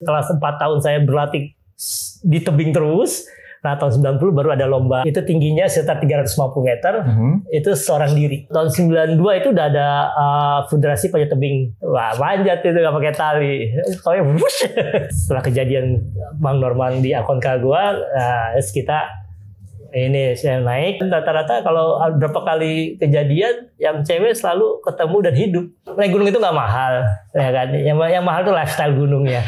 Setelah 4 tahun saya berlatih di tebing terus, nah tahun 90 baru ada lomba. Itu tingginya sekitar 350 meter, itu seorang diri. Tahun 92 itu udah ada federasi panjat tebing. Wah, manjat itu nggak pakai tali. Pokoknya wush. Setelah kejadian Bang Norman di Aconcagua gua, kita ini saya naik. Rata-rata kalau berapa kali kejadian, yang cewek selalu ketemu dan hidup. Naik gunung itu nggak mahal, ya kan? Yang mahal itu lifestyle gunungnya.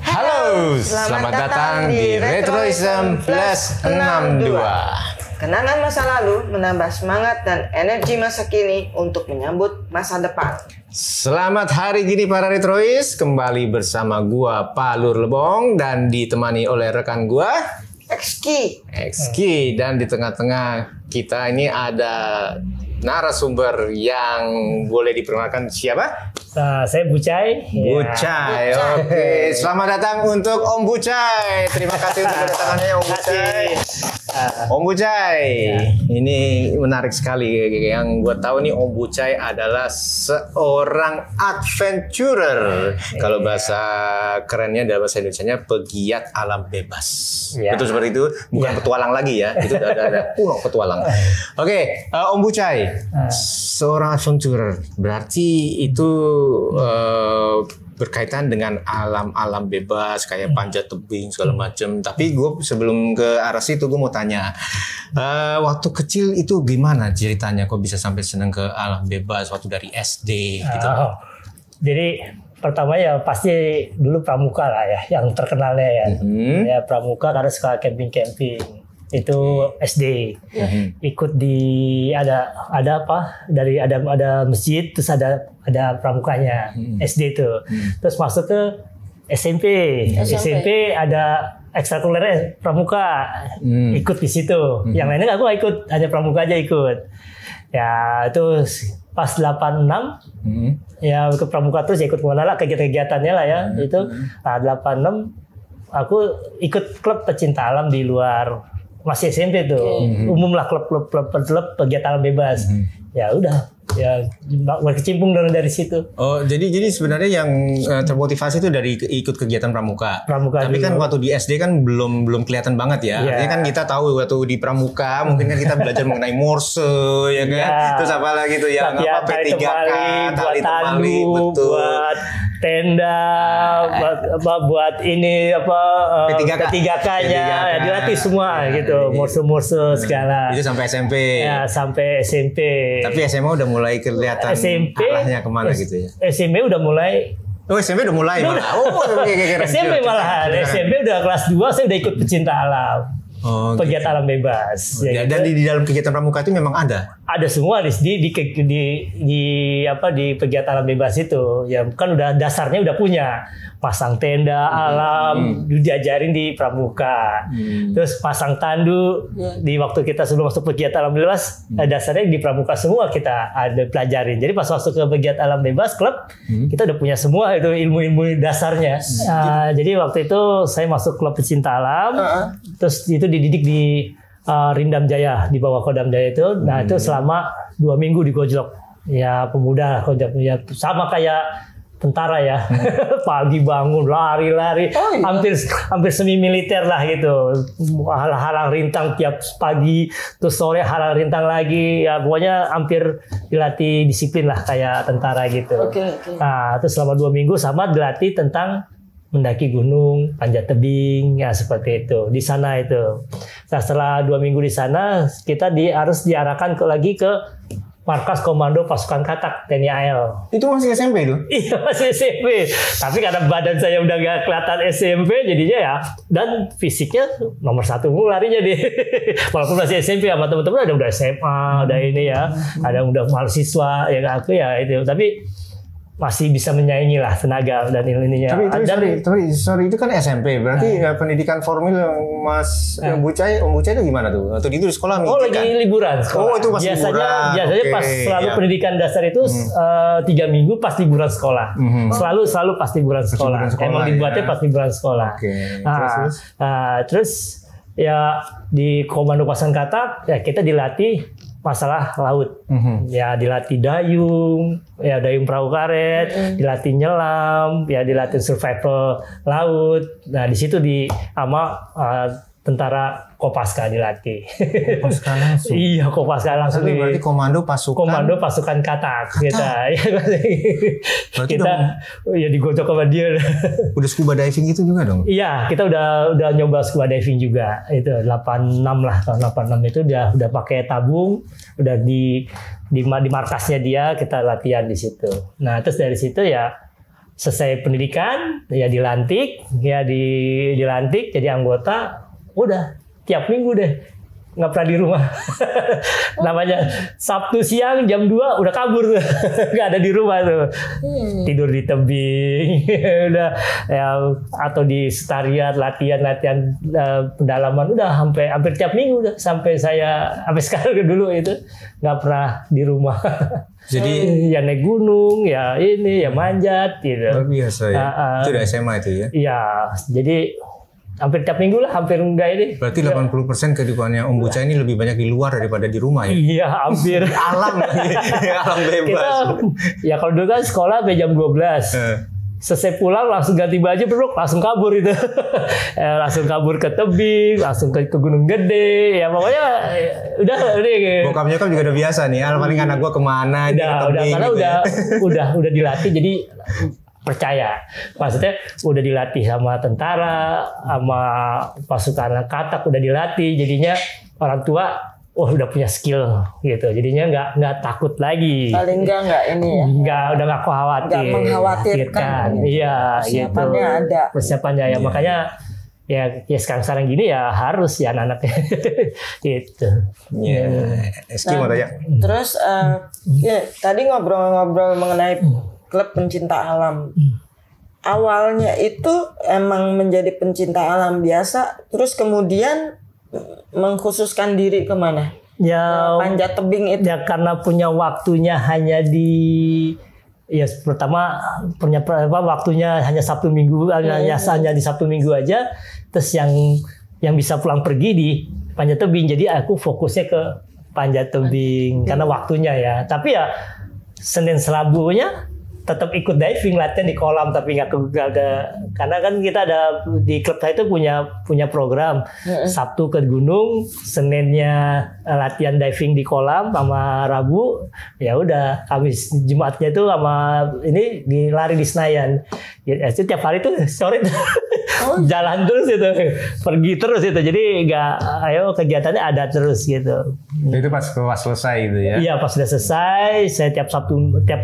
Halo, selamat datang di Retroism Plus 62. Kenangan masa lalu menambah semangat dan energi masa kini untuk menyambut masa depan. Selamat hari gini para Retrois, kembali bersama gua Pak Lur Lebong dan ditemani oleh rekan gua Exki. Dan di tengah-tengah kita ini ada narasumber yang boleh diperkenalkan siapa? Saya Bucai. Bucai, ya. Oke. Selamat datang untuk Om Bucai. Terima kasih untuk kedatangannya Om Bucai. Om Bucai, ini menarik sekali. Yang gue tahu nih Om Bucai adalah seorang adventurer. Kalau bahasa kerennya dalam bahasa Indonesianya pegiat alam bebas. Ya. Betul seperti itu, bukan petualang lagi ya. Itu ada petualang. Oke, Om Bucai, seorang adventurer. Berarti itu berkaitan dengan alam bebas kayak panjat tebing segala macam. Tapi gue sebelum ke arah situ gue mau tanya, waktu kecil itu gimana ceritanya kok bisa sampai seneng ke alam bebas waktu dari SD gitu? Jadi pertama ya pasti dulu pramuka lah ya yang terkenalnya ya. Ya pramuka karena suka camping. Itu SD ikut di ada apa dari ada masjid, terus ada pramukanya SD itu, terus masuk ke SMP ada ekstrakurikuler pramuka, ikut di situ. Yang lainnya aku nggak ikut, hanya pramuka aja ikut. Ya itu pas 86 ya ke pramuka terus ya ikut kemana lah kegiatan-kegiatannya lah ya. Itu 86 aku ikut klub pecinta alam di luar. Masih SMP tuh, umum lah klub pegiat alam bebas. Ya udah, ya berkecimpung dari situ. Oh, jadi sebenarnya yang termotivasi itu dari ikut kegiatan pramuka. Tapi kan waktu di SD kan belum kelihatan banget ya. Artinya kan kita tahu waktu di pramuka mungkin kan kita belajar mengenai Morse ya kan. Terus apa lagi tuh yang apa P3K, tali temali, betul. Buat tenda, buat ini apa P3K-nya ya, dilatih semua gitu, morse segala. Itu sampai SMP. Ya sampai SMP. Tapi SMA udah mulai kelihatan SMP, arahnya kemana gitu ya. SMP udah mulai. Oh SMP udah mulai malah. SMP malahan. SMP udah kelas 2 saya udah ikut pecinta alam. Pegiat alam bebas. Ya, dan di dalam kegiatan pramuka itu memang ada semua di pegiat alam bebas itu. Ya kan udah dasarnya udah punya. Pasang tenda alam diajarin di pramuka. Terus pasang tandu di waktu kita sebelum masuk pegiat alam bebas, dasarnya di pramuka semua kita ada pelajarin. Jadi pas masuk ke pegiat alam bebas klub, kita udah punya semua itu ilmu-ilmu dasarnya. Jadi waktu itu saya masuk klub pecinta alam. Terus itu dididik di Rindam Jaya, di bawah Kodam Jaya itu. Nah itu selama 2 minggu di Gojlok. Ya pemuda Gojlok ya sama kayak tentara ya. Pagi bangun lari-lari, hampir semi militer lah gitu. Halang rintang tiap pagi, terus sore halang rintang lagi. Ya pokoknya hampir dilatih disiplin lah kayak tentara gitu. Nah terus selama 2 minggu sama dilatih tentang mendaki gunung, panjat tebing, ya seperti itu. Di sana itu. Nah, setelah 2 minggu di sana, kita harus diarahkan lagi ke Markas Komando Pasukan Katak TNI AL. Itu masih SMP itu? Iya masih SMP. Tapi karena badan saya udah gak kelihatan SMP, jadinya ya dan fisiknya nomor 1 larinya deh. Walaupun masih SMP sama teman-teman udah SMA, udah ini ya, ada udah mahasiswa ya aku ya itu. Tapi masih bisa menyaingi lah tenaga dan ininya. Tapi sorry itu kan SMP, berarti pendidikan formal Mas Bucai, Om Bucai itu gimana tuh? Atau itu di sekolah? Lagi liburan sekolah. Itu pas liburan. Biasanya pas selalu pendidikan dasar itu 3 minggu pas liburan sekolah. Selalu pas liburan sekolah. Emang dibuatnya pas liburan sekolah. Terus ya di Komando Pasukan Katak ya kita dilatih masalah laut. Ya dilatih dayung, ya dayung perahu karet, dilatih nyelam, ya dilatih survival laut. Nah di situ sama tentara Kopaska dilatih. Kopaska langsung. Iya, Kopaska langsung. Berarti komando pasukan katak kita. Kita ya digocok sama dia. Udah scuba diving itu juga dong? Iya, kita udah nyoba scuba diving juga. Itu 86 lah, tahun 86 itu udah pakai tabung, udah di markasnya dia, kita latihan di situ. Nah, terus dari situ ya selesai pendidikan, ya dilantik jadi anggota. Udah tiap minggu deh, nggak pernah di rumah. Namanya Sabtu siang jam 2 udah kabur tuh, nggak ada di rumah tuh. Tidur di tebing, udah ya, atau di sekretariat latihan pendalaman udah hampir tiap minggu udah sampai sekarang dulu itu nggak pernah di rumah. Jadi ya naik gunung, ya ini ya manjat gitu. Luar biasa ya. Itu udah SMA itu ya? Iya, jadi hampir tiap minggu lah, hampir enggak ini. Berarti 80% kehidupannya Om Bucai ini lebih banyak di luar daripada di rumah ya? Iya, hampir. Alam bebas. Kita, ya kalau dulu kan sekolah sampai jam 12. Selesai pulang langsung ganti baju, bro, langsung kabur itu. Langsung kabur ke tebing, langsung ke Gunung Gede. Ya pokoknya udah. Bokap nyokap juga udah biasa nih. Paling anak gua kemana? Udah, karena gitu udah dilatih jadi percaya, maksudnya udah dilatih sama tentara, sama pasukan katak udah dilatih, jadinya orang tua, udah punya skill gitu, jadinya nggak takut lagi. Paling nggak ini ya. Udah nggak khawatir. Nggak mengkhawatirkan. Iya, persiapannya gitu. ada. Persiapannya ya, makanya ya sekarang gini ya harus ya anak-anaknya gitu. Eski mau tanya. Terus ya, tadi ngobrol-ngobrol mengenai klub pencinta alam. Awalnya itu emang menjadi pencinta alam biasa, terus kemudian mengkhususkan diri kemana? Ya panjat tebing itu. Ya karena punya waktunya hanya pertama punya waktunya hanya Sabtu Minggu, hanya di Sabtu Minggu aja. Terus yang bisa pulang pergi di panjat tebing. Jadi aku fokusnya ke panjat tebing karena waktunya ya. Tapi ya Senin Selabunya tetap ikut diving, latihan di kolam, tapi nggak karena kan kita ada di klub saya itu punya program Sabtu ke gunung, Seninnya latihan diving di kolam, sama Rabu ya udah, Kamis Jumatnya itu sama ini lari di Senayan. Ya, setiap hari tuh sore jalan terus itu, pergi terus itu, jadi kegiatannya ada terus gitu. Itu pas selesai itu ya? Iya, pas sudah selesai, saya tiap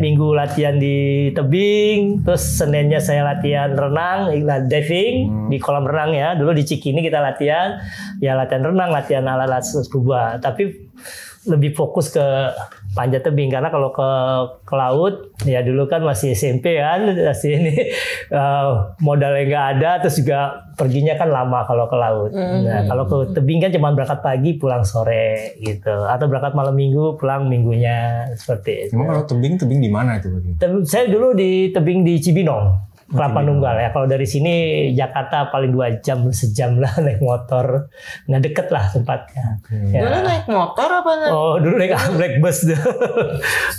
minggu latihan di tebing, terus Seninnya saya latihan renang, diving di kolam renang ya. Dulu di Cikini kita latihan renang, latihan alat-alat scuba. Tapi lebih fokus ke panjat tebing karena kalau ke laut ya dulu kan masih SMP kan, masih ini modalnya nggak ada, terus juga perginya kan lama kalau ke laut. Nah kalau ke tebing kan cuma berangkat pagi pulang sore gitu, atau berangkat malam minggu pulang minggunya, seperti itu. Emang kalau tebing di mana itu? Saya dulu di tebing di Cibinong, Kelapa Nunggal ya. Kalau dari sini Jakarta paling 2 jam lah naik motor, nggak deket lah tempatnya. Ya. Dulu naik motor apa? Dulu naik bus dulu.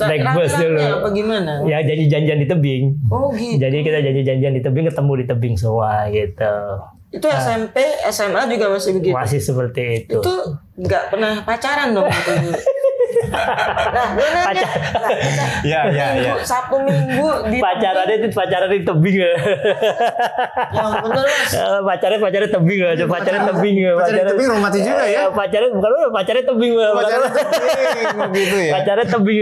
Naik bus dulu. Apa gimana? Ya janjian di tebing. Gitu. Jadi kita janjian di tebing, ketemu di tebing semua gitu. Itu SMP, SMA juga masih begitu? Masih seperti itu. Itu nggak pernah pacaran dong? Iya. Sabtu Minggu di pacaran di tebing ya. Yang bener Mas. Pacaran tebing aja, pacaran tebing romantis juga ya. Pacaran tebing gitu ya. Pacaran tebing,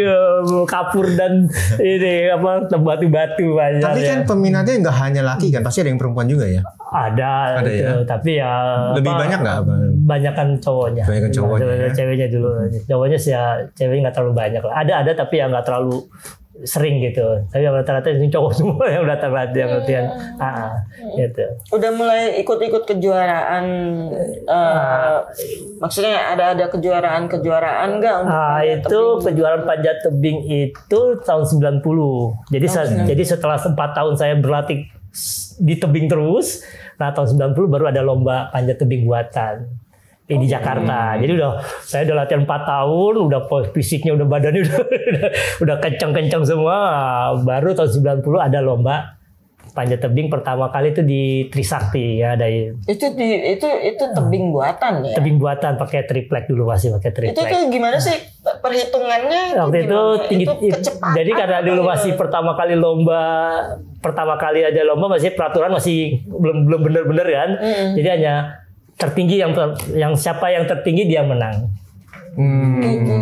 kapur dan ini batu-batu banyak. Tapi kan peminatnya nggak hanya laki kan, pasti ada yang perempuan juga ya. Ada gitu, ya? Tapi ya lebih banyak nggak? Banyakan cowoknya. Banyakan cowoknya. Ceweknya dulu. Cowoknya sih ya, ceweknya nggak terlalu banyak lah. Ada tapi ya nggak terlalu sering gitu. Tapi rata-rata ini cowok semua yang datang latihan. Gitu. Udah mulai ikut-ikut kejuaraan. Maksudnya ada kejuaraan nggak? Itu kejuaraan panjat tebing itu tahun 90. Jadi setelah 4 tahun saya berlatih di tebing terus, nah tahun 90 baru ada lomba panjat tebing buatan. di Jakarta. Jadi saya udah latihan 4 tahun, udah fisiknya, udah badannya udah kencang-kencang semua. Baru tahun 90 ada lomba panjat tebing pertama kali itu di Trisakti ya, dari itu tebing buatan ya. Tebing buatan pakai triplek dulu, masih pakai triplek. Itu tuh gimana sih perhitungannya? Waktu itu tinggi, kecepatan. jadi karena dulu masih pertama kali ada lomba masih peraturan masih belum bener-bener kan. Jadi hanya tertinggi yang siapa yang tertinggi dia menang.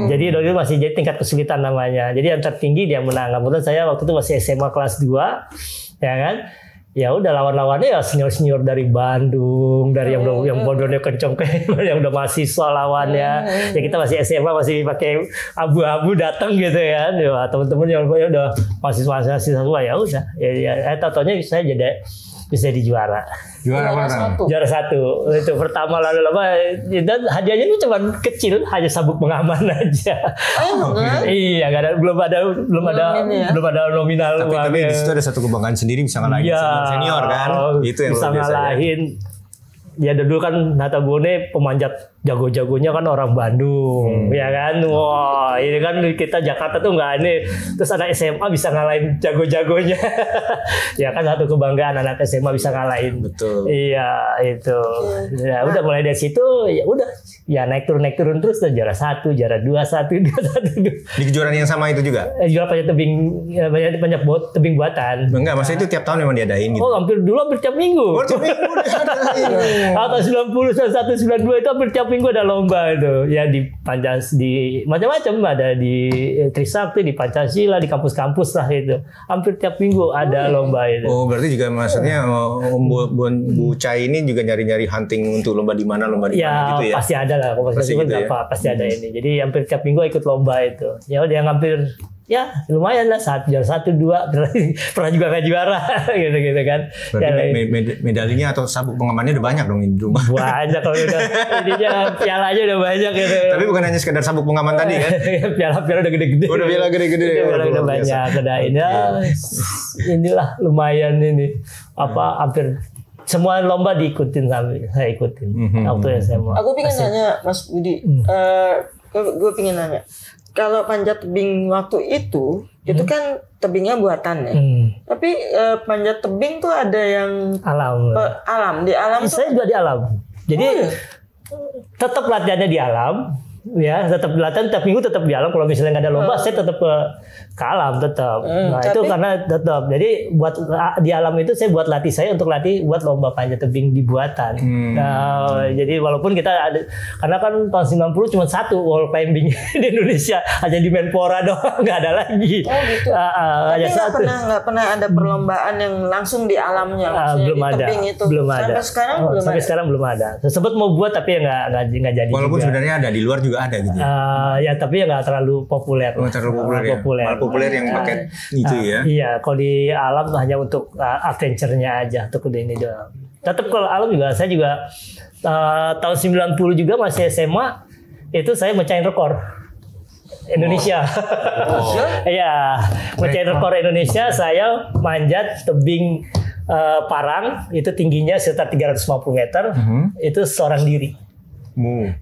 Jadi dulu masih jadi tingkat kesulitan namanya. Jadi yang tertinggi dia menang. Kemudian saya waktu itu masih SMA kelas 2. Ya kan, ya udah lawan-lawannya ya senior dari Bandung, dari yang bodohnya kenceng yang udah mahasiswa lawannya. Ya kita masih SMA, masih pakai abu-abu datang gitu ya. Ya teman-teman yang udah mahasiswa semua, ya udah. Ya tatonya saya bisa dijuara. Juara mana? Juara 1. Itu pertama, lalu dan hadiahnya itu cuma kecil, hanya sabuk pengaman aja. Iya, belum ada nominal. Tapi di situ ada satu kebanggaan sendiri, bisa ngalahin senior kan? Itu yang bisa ngalahin. Ya dulu kan Natabone pemanjat jago-jagonya kan orang Bandung, ya kan. Wah, ini kan kita Jakarta tuh nggak ini. Terus anak SMA bisa ngalahin jago-jagonya. Ya kan satu kebanggaan anak SMA bisa ngalahin. Betul. Iya, itu. Ya udah mulai dari situ ya udah. Ya naik turun terus, dan juara 1, juara 2, 1. Di kejuaraan yang sama itu juga? Juara panjat tebing buatan. Enggak, maksudnya itu tiap tahun memang diadain gitu. Oh, hampir tiap minggu. Oh, tiap minggu diadain. Tahun 90, 91, 92 itu hampir tiap minggu ada lomba itu. Ya di macam-macam, ada di Trisakti, di Pancasila, di kampus-kampus lah itu. Hampir tiap minggu ada lomba itu. Oh, berarti juga maksudnya Bu Cai ini juga nyari-nyari hunting untuk lomba di mana gitu ya? Pasti ada lah. Pasti gitu ya? Pasti ada ini. Jadi hampir tiap minggu ikut lomba itu. Ya udah, yang hampir ya lumayan lah, juara 1, 2, pernah juga nggak juara gitu kan. Berarti medalinya atau sabuk pengamannya udah banyak dong di rumah. Banyak kalau udah ininya, pialanya udah banyak gitu. Tapi bukan hanya sekedar sabuk pengaman tadi kan? Piala udah gede-gede. Udah piala gede-gede. Udah banyak, inilah lumayan ini. Hampir semua lomba diikutin, saya ikutin waktu SMA. Aku pengen nanya Mas Budi, gue pengen nanya, kalau panjat tebing waktu itu kan tebingnya buatan ya. Tapi panjat tebing tuh ada yang alam. Di alam tuh. Saya juga di alam. Jadi tetap latihannya di alam. Ya, tetap latihan tiap minggu, tetap di alam. Kalau misalnya nggak ada lomba, saya tetap ke alam tetap. Nah, itu karena tetap. Jadi buat di alam itu saya buat buat lomba panjat tebing di buatan. Nah, jadi walaupun kita ada, karena kan tahun 90 cuma satu wall climbing di Indonesia, hanya di Menpora doang, nggak ada lagi. Oh gitu. Tapi nggak pernah ada perlombaan yang langsung di alamnya. Belum ada. Belum ada. Sampai sekarang belum ada. Sempat mau buat tapi ya nggak jadi. Walaupun juga sebenarnya ada di luar juga ada gitu. Ya tapi ya nggak terlalu populer. Populer yang pakai itu ya. Iya, kalau di alam hanya untuk adventure-nya aja, untuk ini doang. Tetap kalau alam juga, saya juga tahun 90 juga masih SMA, itu saya mecahin rekor Indonesia. Iya, mecahin rekor Indonesia. Saya manjat tebing Parang, itu tingginya sekitar 350 meter, itu seorang diri.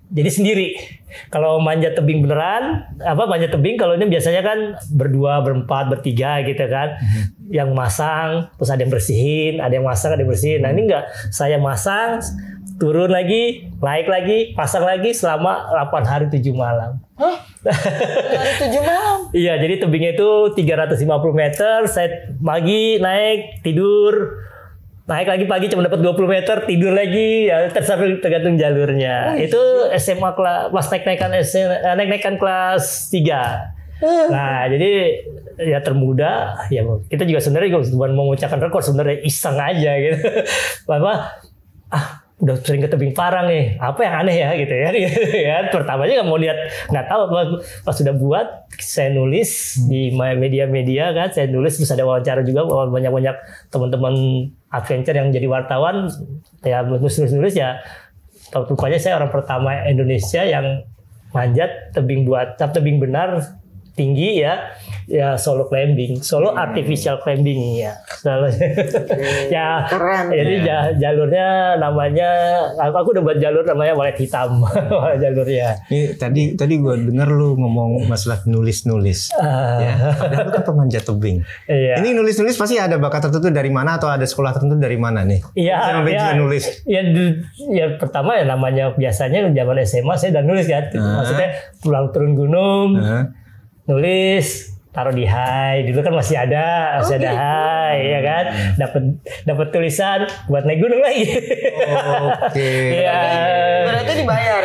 Jadi sendiri. Kalau manjat tebing beneran, manjat tebing kalau ini biasanya kan berdua, berempat, bertiga gitu kan. Yang masang, terus ada yang bersihin, ada yang masang, ada yang bersihin. Nah ini enggak, saya masang, turun lagi, naik lagi, pasang lagi selama 8 hari 7 malam. Hah? 8 hari 7 malam? Iya, jadi tebingnya itu 350 meter, saya pagi naik, tidur. Naik lagi pagi cuma dapat 20 meter, tidur lagi, ya tergantung jalurnya. Itu SMA kelas naik-naikan kelas 3. Nah, jadi ya termuda, ya kita juga sebenarnya bukan mau memecahkan rekor, sebenarnya iseng aja gitu. Udah sering ke tebing Parang nih, apa yang aneh ya gitu ya. Pertamanya nggak mau lihat, nggak tahu. Pas sudah buat, saya nulis di media-media kan, saya nulis, terus ada wawancara juga, banyak teman-teman adventure yang jadi wartawan, ya nulis ya. Rupanya saya orang pertama Indonesia yang manjat tebing benar tinggi ya solo climbing, solo artificial climbing ya. Ya Keren. jadi jalurnya namanya aku udah buat jalur namanya walet hitam. Jalurnya. Ini tadi gue denger lu ngomong masalah nulis ya. Padahal lu kan pemanjat tebing. Iya. Ini nulis pasti ada bakat tertentu dari mana atau ada sekolah tertentu dari mana nih? Iya. Nulis. Ya pertama ya namanya biasanya zaman SMA saya udah nulis kan. Maksudnya pulang turun gunung, nulis, taruh di high. Dulu kan masih ada high ya kan. Dapat tulisan buat naik gunung lagi. Oke. Iya. Berarti dibayar.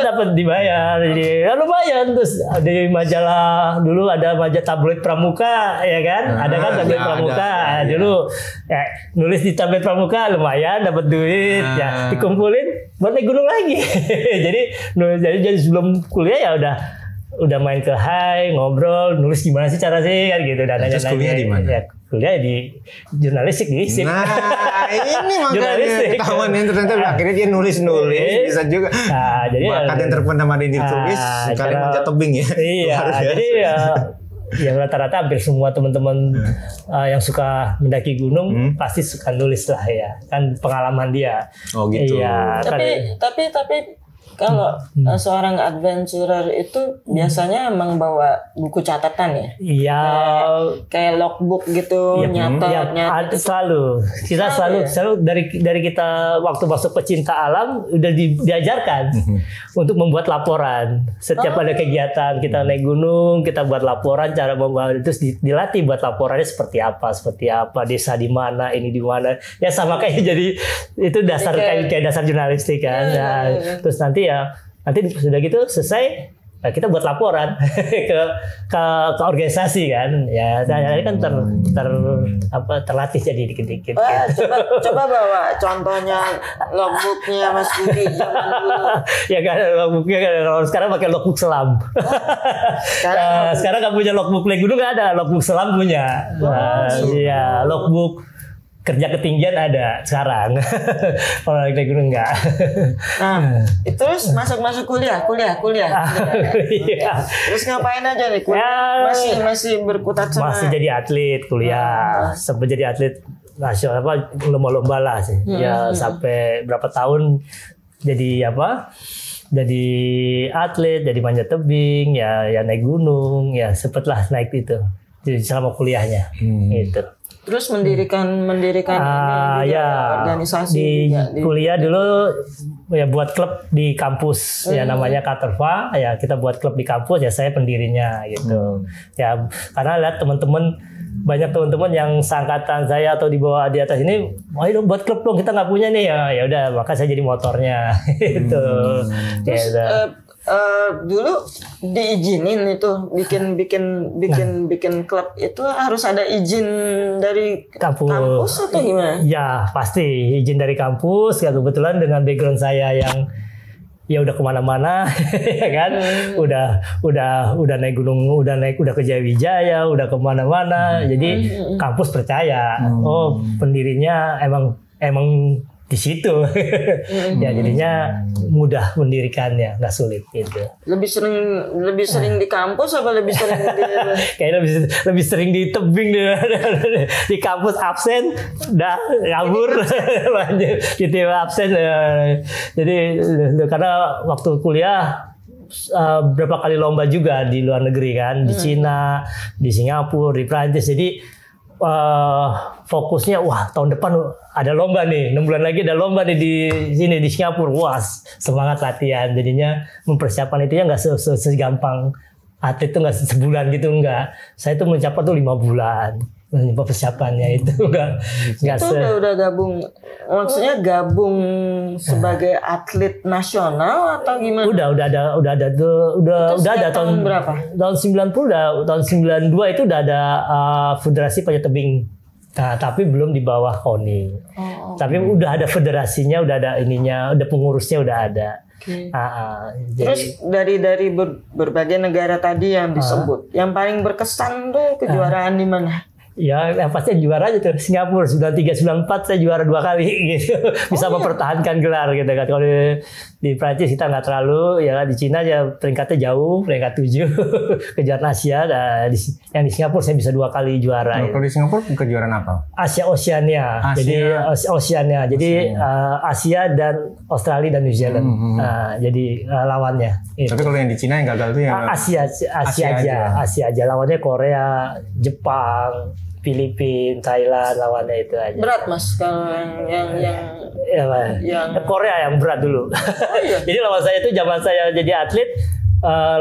Dapat dibayar. Jadi ya lumayan. Terus di majalah dulu ada majalah tabloid Pramuka ya kan. Ada kan tabloid Pramuka. Dulu nulis di tabloid Pramuka lumayan dapat duit ya dikumpulin buat naik gunung lagi. jadi sebelum kuliah ya udah main ke high, ngobrol, nulis gimana sih cara sih kan gitu dan terus kuliah di mana? Ya, kuliah di jurnalistik di ISIP. Nah, ini makanya ketahuan yang ternyata akhirnya dia nulis bisa juga. Nah, jadi bakat yang terpendam ada yang ditulis, kalian manjat tebing ya. Iya, jadi ya rata-rata hampir semua teman-teman yang suka mendaki gunung pasti suka nulis lah ya, kan pengalaman dia. Oh gitu. Iya, Tapi kalau seorang adventurer itu biasanya emang bawa buku catatan ya? Iya. Kayak logbook gitu, nyata. Selalu. Kita selalu dari kita waktu masuk pecinta alam udah diajarkan untuk membuat laporan. Setiap ada kegiatan kita naik gunung, kita buat laporan cara membawa, terus dilatih buat laporannya seperti apa, desa di mana, ini di mana. Ya sama kayak jadi itu dasar kayak dasar jurnalistik kan. Terus nanti sudah gitu selesai kita buat laporan ke organisasi kan ya saya kan terlatih jadi dikit-dikit. Coba bawa contohnya logbooknya Mas Budi zaman dulu. Ya kan logbooknya kalau sekarang pakai logbook selam. Sekarang nggak punya logbook naik gunung, nggak ada, logbook selam punya. Iya, logbook kerja ketinggian ada sekarang. Kalau naik gunung enggak. Nah, terus masuk kuliah. Iya. Terus ngapain aja nih kuliah? Masih berkutat sama. Masih jadi atlet kuliah. Sempat jadi atlet nasional lomba-lomba lah sih. Ya sampai berapa tahun jadi jadi atlet, jadi manjat tebing, ya naik gunung, ya sempatlah naik itu. Jadi selama kuliahnya gitu. Terus mendirikan ini juga organisasi di juga, kuliah dulu ya buat klub di kampus ya namanya Katerva ya, kita buat klub di kampus ya, saya pendirinya gitu. Ya karena lihat banyak teman-teman yang seangkatan saya atau di bawah di atas ini, ayo buat klub dong, kita nggak punya nih, ya udah maka saya jadi motornya gitu. Terus dulu diizinin itu bikin klub itu harus ada izin dari kampus atau gimana? Ya pasti izin dari kampus ya, kebetulan dengan background saya yang ya udah kemana-mana ya kan, udah naik gunung, udah ke Jayawijaya, udah kemana-mana, jadi kampus percaya pendirinya emang di situ. Ya jadinya mudah mendirikannya, nggak sulit gitu. Lebih sering di kampus apa lebih sering di kayaknya lebih sering di tebing di kampus absen dah ngabur lanjut gitu absen. Jadi karena waktu kuliah berapa kali lomba juga di luar negeri kan, di Cina, di Singapura, di Prancis. Jadi fokusnya tahun depan ada lomba nih, 6 bulan lagi ada lomba nih di sini di Singapura. Semangat latihan. Jadinya mempersiapkan itu ya nggak segampang atlet itu, nggak sebulan gitu, nggak. Saya tuh mencapai tuh 5 bulan persiapannya itu nggak udah gabung, maksudnya gabung sebagai atlet nasional atau gimana? Udah ada tahun berapa? Tahun 90 tahun 92 itu udah ada federasi panjat tebing. Nah, tapi belum di bawah KONI. Tapi udah ada federasinya, udah ada ininya, udah pengurusnya udah ada. Terus dari berbagai negara tadi yang disebut, yang paling berkesan tuh kejuaraan di mana? Ya, yang pasti juara aja tuh Singapura 93 94 saya juara 2 kali gitu. Bisa mempertahankan gelar gitu kan. Kalau di Prancis kita nggak terlalu, ya di Cina ya peringkatnya jauh, peringkat 7 kejuaraan Asia. Nah, yang di Singapura saya bisa 2 kali juara. Nah, kalau di Singapura kejuaraan apa? Asia Oceania. Jadi Oceania. Jadi Asia dan Australia dan New Zealand. Jadi lawannya. Tapi kalau yang di Cina yang gagal itu yang Asia aja. Lawannya Korea, Jepang, Filipina, Thailand, lawannya itu aja. Berat Mas kalau yang Korea yang berat dulu. Oh, iya. Jadi lawan saya itu zaman saya jadi atlet,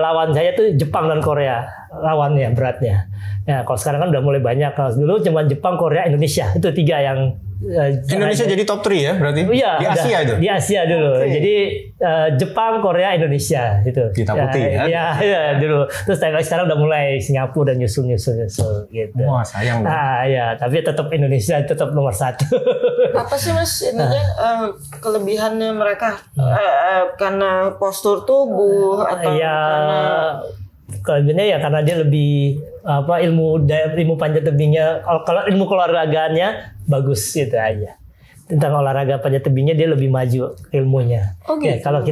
lawan saya itu Jepang dan Korea lawannya beratnya. Ya kalau sekarang kan udah mulai banyak. Kalau dulu cuma Jepang, Korea, Indonesia itu 3 yang Indonesia jadi top 3 ya berarti? Iya, di Asia itu. Di Asia dulu. Okay. Jadi Jepang, Korea, Indonesia itu. Kita putih ya. Iya dulu. Terus sekarang udah mulai Singapura dan nyusul gitu. Wah, sayang. Ya, tapi tetap Indonesia tetap nomor 1. Apa sih Mas ininya kelebihannya mereka karena postur tubuh atau karena kelebihannya ya karena dia lebih ilmu panjat tebingnya, kalau ilmu keluarganya bagus gitu aja. Tentang olahraga panjat tebingnya dia lebih maju ilmunya. Oh, gitu. Ya, kalau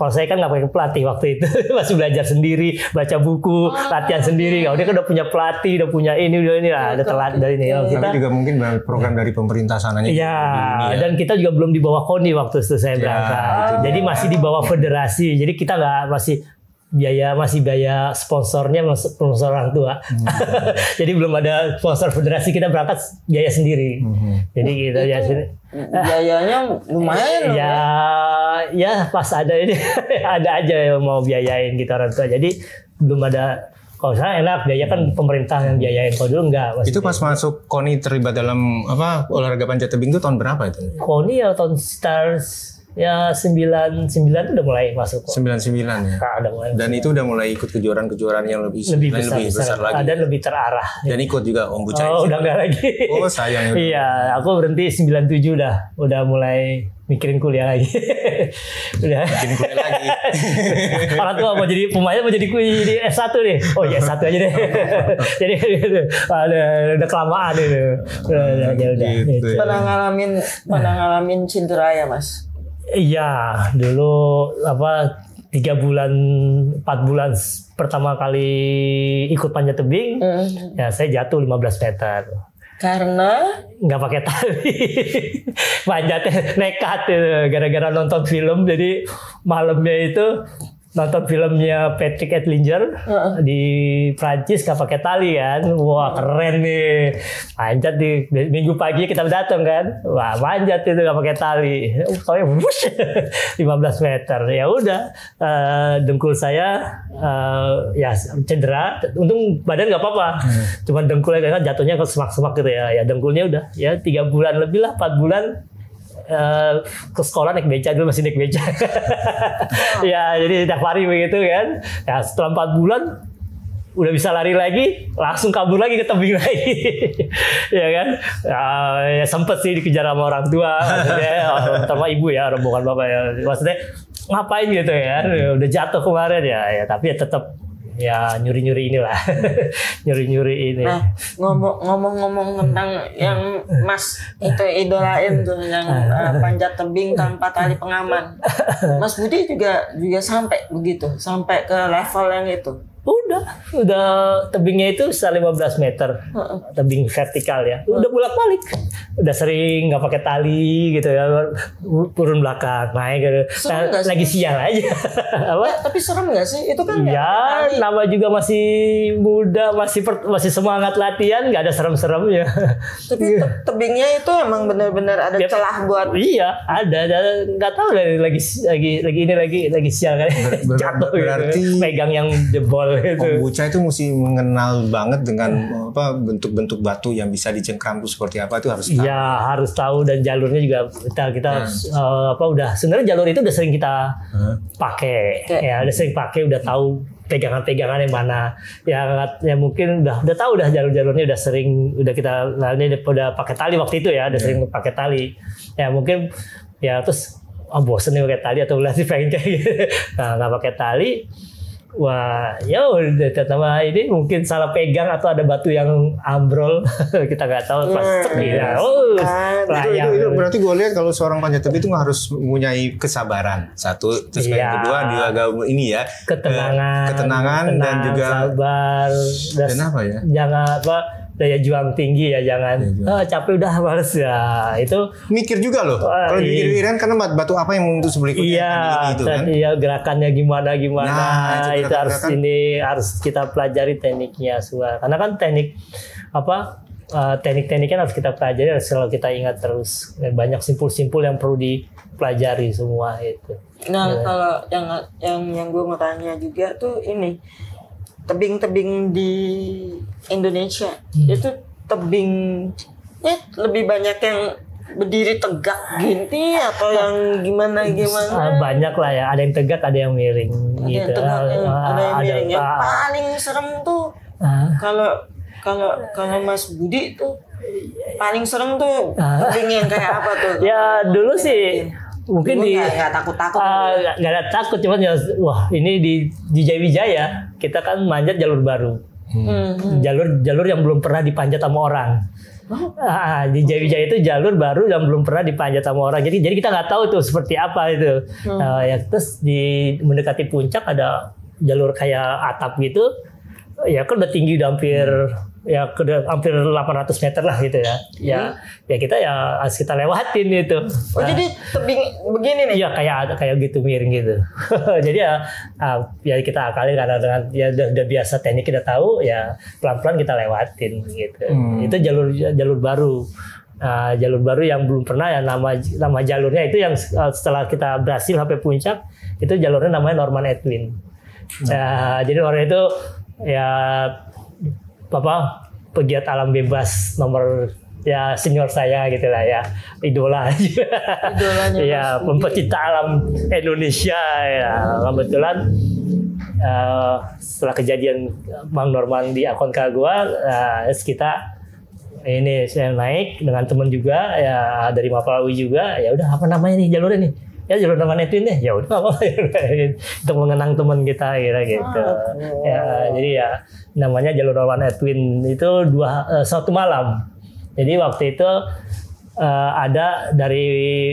saya kan nggak pakai pelatih waktu itu, masih belajar sendiri, baca buku, latihan sendiri. Kalau dia kan udah punya pelatih, udah punya ini ada telat dari ini. Tapi juga mungkin program dari pemerintah sananya. Iya, dan kita juga belum di bawah KONI waktu itu saya berangkat. Jadi masih di bawah federasi. Jadi kita masih biaya sponsornya sponsor orang tua. Jadi belum ada sponsor federasi, kita berangkat biaya sendiri. Jadi kita biayanya lumayan loh. Ya pas ada ini ada aja yang mau biayain kita orang tua. Jadi belum ada. Kalau saya enak biaya kan pemerintah yang biayain. Kalau dulu enggak. Itu pas masuk KONI terlibat dalam olahraga panjat tebing itu tahun berapa itu? KONI ya tahun stars. Ya 99 itu udah mulai masuk. 99 ya. Dan itu udah mulai ikut kejuaraan-kejuaraan yang lebih besar lagi. Dan lebih terarah. Dan ikut juga Om Bucai. Oh, udah enggak lagi. Oh, sayang. Iya, aku berhenti 97 udah mulai mikirin kuliah lagi. Udah. Mikirin kuliah lagi. Orang tua mau jadi pemain, mau jadi S1 nih. Oh ya S1 aja deh. Jadi udah kelamaan itu. Udah. Gitu. Pernah ngalamin cedera ya Mas? Iya, dulu 3 bulan 4 bulan pertama kali ikut panjat tebing, ya saya jatuh 15 meter. Karena nggak pakai tali, panjatnya nekat gara-gara nonton film. Jadi malamnya itu nonton filmnya Patrick Etlinger di Prancis nggak pakai tali kan. Wah keren nih, panjat di minggu pagi kita datang kan, wah panjat itu nggak pakai tali, soalnya 15 meter. Ya udah, dengkul saya ya cedera, untung badan nggak apa-apa, cuman dengkulnya kan jatuhnya ke semak-semak gitu ya. Ya dengkulnya udah ya 3 bulan lebih lah, 4 bulan. Ke sekolah naik beca, dulu masih naik beca. Ya jadi tiap hari begitu kan. Ya setelah 4 bulan udah bisa lari lagi, langsung kabur lagi ke tebing lagi. Ya kan, ya sempet sih dikejar sama orang tua, maksudnya sama ibu ya, rombongan bapak ya. Maksudnya ngapain gitu ya, udah jatuh kemarin ya tapi ya tetap ya nyuri-nyuri inilah. Nyuri-nyuri ini. Nah, ngomong-ngomong tentang yang Mas itu idolain tuh yang panjat tebing tanpa tali pengaman. Mas Budi juga sampai begitu, sampai ke level yang itu. Udah tebingnya itu 15 meter, tebing vertikal ya. Udah bolak-balik, udah sering nggak pakai tali gitu ya, turun belakang naik gitu. Lagi siang aja. Tapi serem nggak sih? Itu kan ya nama juga masih muda, masih semangat latihan, nggak ada serem-seremnya. Tapi tebingnya itu emang benar-benar ada celah buat. Iya, ada nggak tahu lagi siang kan, jatuh berarti gitu. Pegang yang jebol. Om Bucai itu mesti mengenal banget dengan bentuk-bentuk batu yang bisa dicengkram itu seperti apa, itu harus tahu. Ya harus tahu, dan jalurnya juga kita udah sebenarnya jalur itu udah sering kita pakai. Ya udah sering pakai, udah tahu pegangan-pegangan yang mana. Ya mungkin udah tahu jalur-jalurnya, udah kita udah pakai tali waktu itu ya, udah sering pakai tali. Ya mungkin ya terus bosen nih pakai tali atau berarti pengen kayak gitu. Nah nggak pakai tali. Wah, ya udah pertama ini mungkin salah pegang atau ada batu yang ambrol, kita nggak tahu pas ya. Oh, itu berarti gue lihat kalau seorang panjat tebing itu harus mempunyai kesabaran satu, terus yang kedua juga ini ya ketenangan dan juga sabar dan apa ya? Jangan apa daya juang tinggi ya, jangan capek udah males ya, itu mikir juga loh kalau dipikir-pikiran karena batu apa yang untuk berikutnya itu kan gerakannya gimana itu harus kita pelajari tekniknya semua, karena kan teknik-tekniknya harus kita pelajari, harus selalu kita ingat terus, banyak simpul-simpul yang perlu dipelajari semua itu. Nah kalau yang gue mau tanya juga tuh ini tebing-tebing di Indonesia itu tebingnya lebih banyak yang berdiri tegak gini atau yang gimana? Banyak lah ya, ada yang tegak, ada yang miring gitu. Ada yang miring. Yang paling serem tuh kalau Mas Budi tuh paling serem tuh tebing yang kayak apa tuh? Ya dulu sih mungkin nggak takut-takut nggak ada takut, cuman ya wah ini di Jaya kita kan manjat jalur baru, jalur yang belum pernah dipanjat sama orang. Di Jaya itu jalur baru yang belum pernah dipanjat sama orang, jadi kita nggak tahu tuh seperti apa itu. Ya terus mendekati puncak ada jalur kayak atap gitu, ya kan udah tinggi, udah hampir 800 meter lah gitu ya. Ya kita ya harus kita lewatin itu. Jadi tebing begini nih. Iya kayak gitu miring gitu. Jadi ya kita akalin karena dengan ya udah biasa teknik, kita tahu ya pelan-pelan kita lewatin gitu. Itu jalur baru. Jalur baru yang belum pernah ya, nama jalurnya itu yang setelah kita berhasil sampai puncak itu jalurnya namanya Norman Edwin. Jadi orang itu ya pegiat alam bebas nomor ya senior saya gitulah ya, idolanya ya, pecinta alam Indonesia ya. Kebetulan setelah kejadian Bang Norman di akun gua, kita ini saya naik dengan teman juga ya dari Mapalawi juga, ya udah apa namanya nih jalurnya nih, ya jalur Norman Edwin deh, ya udah apa untuk mengenang teman kita gitu. Jadi ya namanya jalur Norman Edwin itu satu malam. Jadi waktu itu ada dari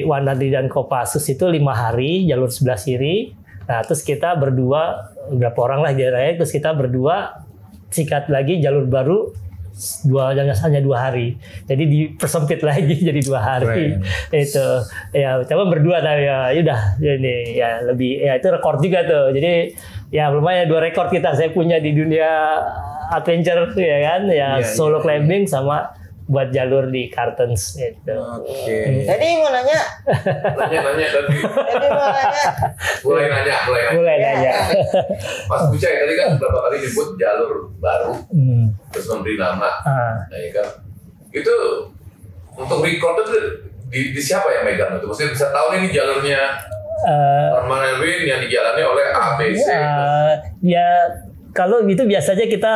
Wanadi dan Kopassus itu 5 hari jalur sebelah kiri. Nah terus kita berdua, berapa orang lah jaraknya, terus kita berdua sikat lagi jalur baru hanya 2 hari, jadi dipersempit lagi jadi 2 hari. Itu ya coba berdua tapi ya udah ini ya lebih ya itu rekor juga tuh. Jadi ya lumayan 2 rekor saya punya di dunia adventure ya kan ya, solo climbing sama buat jalur di Kartens gitu. Jadi mau nanya tadi. Jadi mau nanya. Mulai nanya. Mas Bucai tadi kan beberapa kali disebut jalur baru, terus memberi nama, ya kan? Itu untuk record itu di siapa yang megang itu? Maksudnya bisa tahu ini jalurnya Norman Edwin yang dijalani oleh ABC. Ya kalau gitu biasanya kita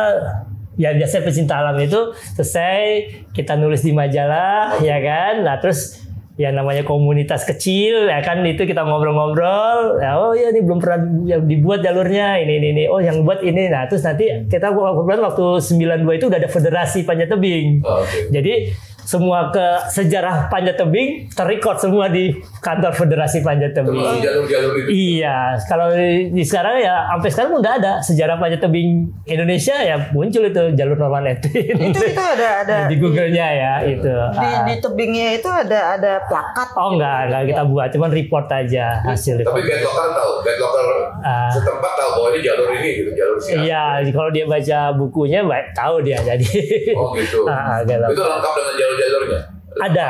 biasanya pecinta alam itu selesai kita nulis di majalah ya kan. Nah terus ya namanya komunitas kecil ya kan, itu kita ngobrol-ngobrol ya, oh ya ini belum pernah dibuat jalurnya ini oh yang buat ini. Nah terus nanti kita waktu 92 itu udah ada federasi panjat tebing. Jadi semua sejarah panjat tebing terrecord semua di kantor Federasi Panjat Tebing. Jalur-jalur itu. Iya, kalau di sekarang ya sampai sekarang udah ada sejarah panjat tebing Indonesia ya, muncul itu jalur Norman Edwin. Itu ada di Google-nya ya itu. Di tebingnya itu ada plakat. Oh enggak kita buat, cuman report aja hasil report. Tapi guide lokal setempat tahu bahwa ini jalur gitu, jalur siapa. Iya, kalau dia baca bukunya tahu dia jadi. Oh gitu. Itu lengkap dengan jalurnya. Ada.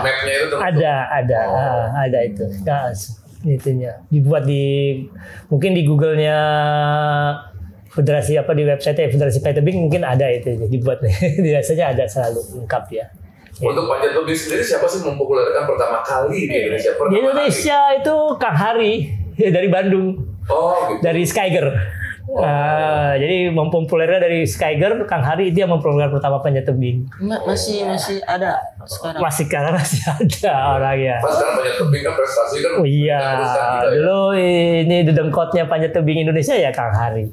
Mapnya itu ada itu. Nah, itunya dibuat mungkin di Google-nya Federasi di website Federasi Panjat Tebing mungkin ada itu dibuat. Biasanya ada selalu lengkap ya. Untuk panjat tebing sendiri siapa sih mempopulerkan pertama kali di Indonesia? Di Indonesia itu Kang Hari dari Bandung. Oh, gitu. Dari Skyger. Jadi mempopulernya dari Skyger, Kang Hari itu yang mempopulerkan pertama panjat tebing. Masih ada. sekarang? Masih ada orangnya. Mas sekarang Panjat Tebing kan prestasi kan. Oh iya, dulu ini dedengkotnya Panjat Tebing Indonesia ya Kang Hari.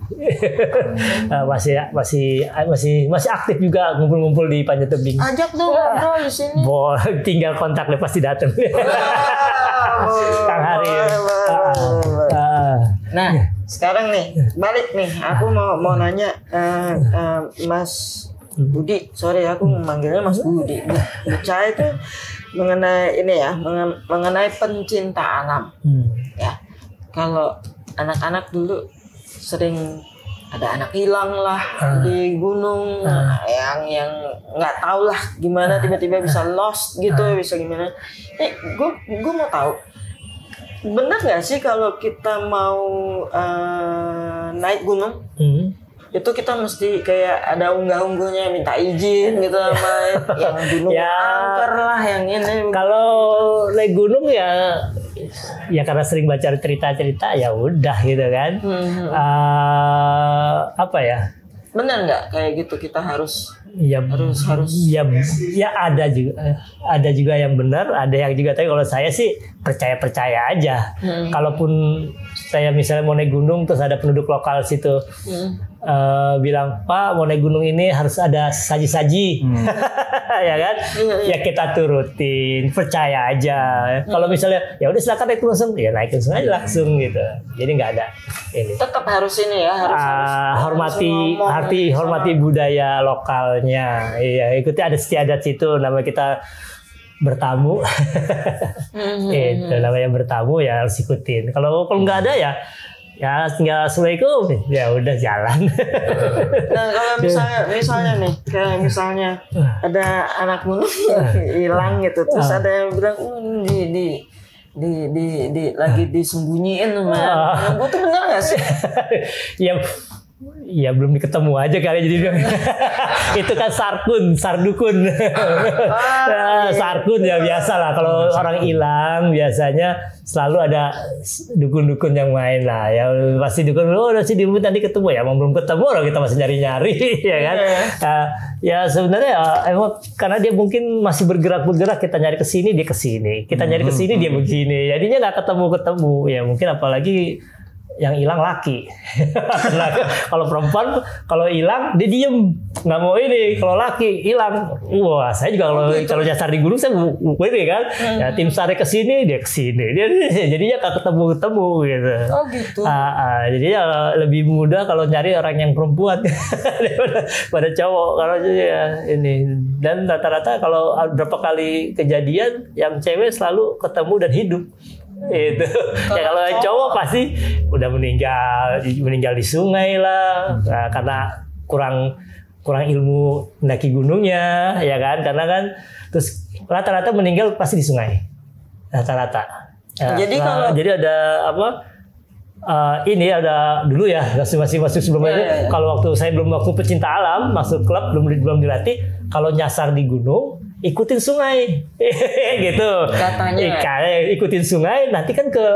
masih aktif juga ngumpul-ngumpul di Panjat Tebing. Ajak dong ngobrol di sini. Boleh, tinggal kontak deh pasti datang. Kang Hari. Nah, sekarang nih balik nih, aku mau nanya Mas Budi, sorry aku memanggilnya Mas Budi. Buca itu mengenai ini ya, mengenai pencinta alam. Ya, kalau anak-anak dulu sering ada anak hilang lah di gunung, yang nggak tahu lah gimana tiba-tiba bisa lost gitu, bisa gimana. Gue mau tahu, benar nggak sih kalau kita mau naik gunung? Itu kita mesti kayak ada unggah-ungguhnya, minta izin gitu sama yang gunung angker lah, yang ini. Kalau naik gunung ya karena sering baca cerita-cerita ya udah gitu kan. Apa ya? Benar nggak kayak gitu kita harus harus ya ada juga yang benar, ada yang juga, tapi kalau saya sih percaya aja. Kalaupun saya misalnya mau naik gunung terus ada penduduk lokal situ bilang, Pak mau naik gunung ini harus ada saji-saji, ya kan? Ya kita turutin, percaya aja. Kalau misalnya ya udah silakan naik langsung, ya naikin aja langsung gitu. Jadi nggak ada ini. Tetap harus ini ya, hormati budaya lokalnya. Iya, ikuti adat istiadat situ, namanya kita bertamu. Itu namanya bertamu ya harus ikutin. Kalau nggak ada ya tinggal assalamualaikum, ya udah jalan. Nah kalau misalnya nih, kayak misalnya ada anak gunung hilang gitu, terus ada yang bilang lagi disembunyiin sama anak gue, tuh benar nggak sih? Ya belum ketemu aja kali, jadi bilang itu kan sardukun. Sarkun ya biasa lah, kalau orang hilang biasanya selalu ada dukun-dukun yang main lah. Ya pasti dukun, udah sih nanti ketemu ya, belum ketemu orang kita masih nyari-nyari ya kan. Ya sebenarnya emang karena dia mungkin masih bergerak, kita nyari ke sini dia ke sini, kita nyari ke sini dia begini, jadinya nggak ketemu. Ya mungkin apalagi yang hilang laki. Nah, kalau perempuan kalau hilang dia diem, nggak mau ini. Kalau laki hilang, wah saya juga kalau nyasar di gunung saya ini kan. Ya tim SAR ke sini dia ke sini, dia jadinya nggak ketemu gitu. Oh gitu. Jadi ya lebih mudah kalau nyari orang yang perempuan pada cowok kalau ya ini. Dan rata-rata kalau berapa kali kejadian yang cewek selalu ketemu dan hidup. Itu ya kalau cowok pasti udah meninggal di sungai lah, karena kurang ilmu mendaki gunungnya ya kan, karena kan terus rata-rata meninggal pasti di sungai rata-rata. Jadi jadi ada apa ini ada dulu ya masih sebelum ini. Kalau saya belum waktu pecinta alam masuk klub belum dilatih, kalau nyasar di gunung ikutin sungai gitu katanya. Ikutin sungai nanti kan ke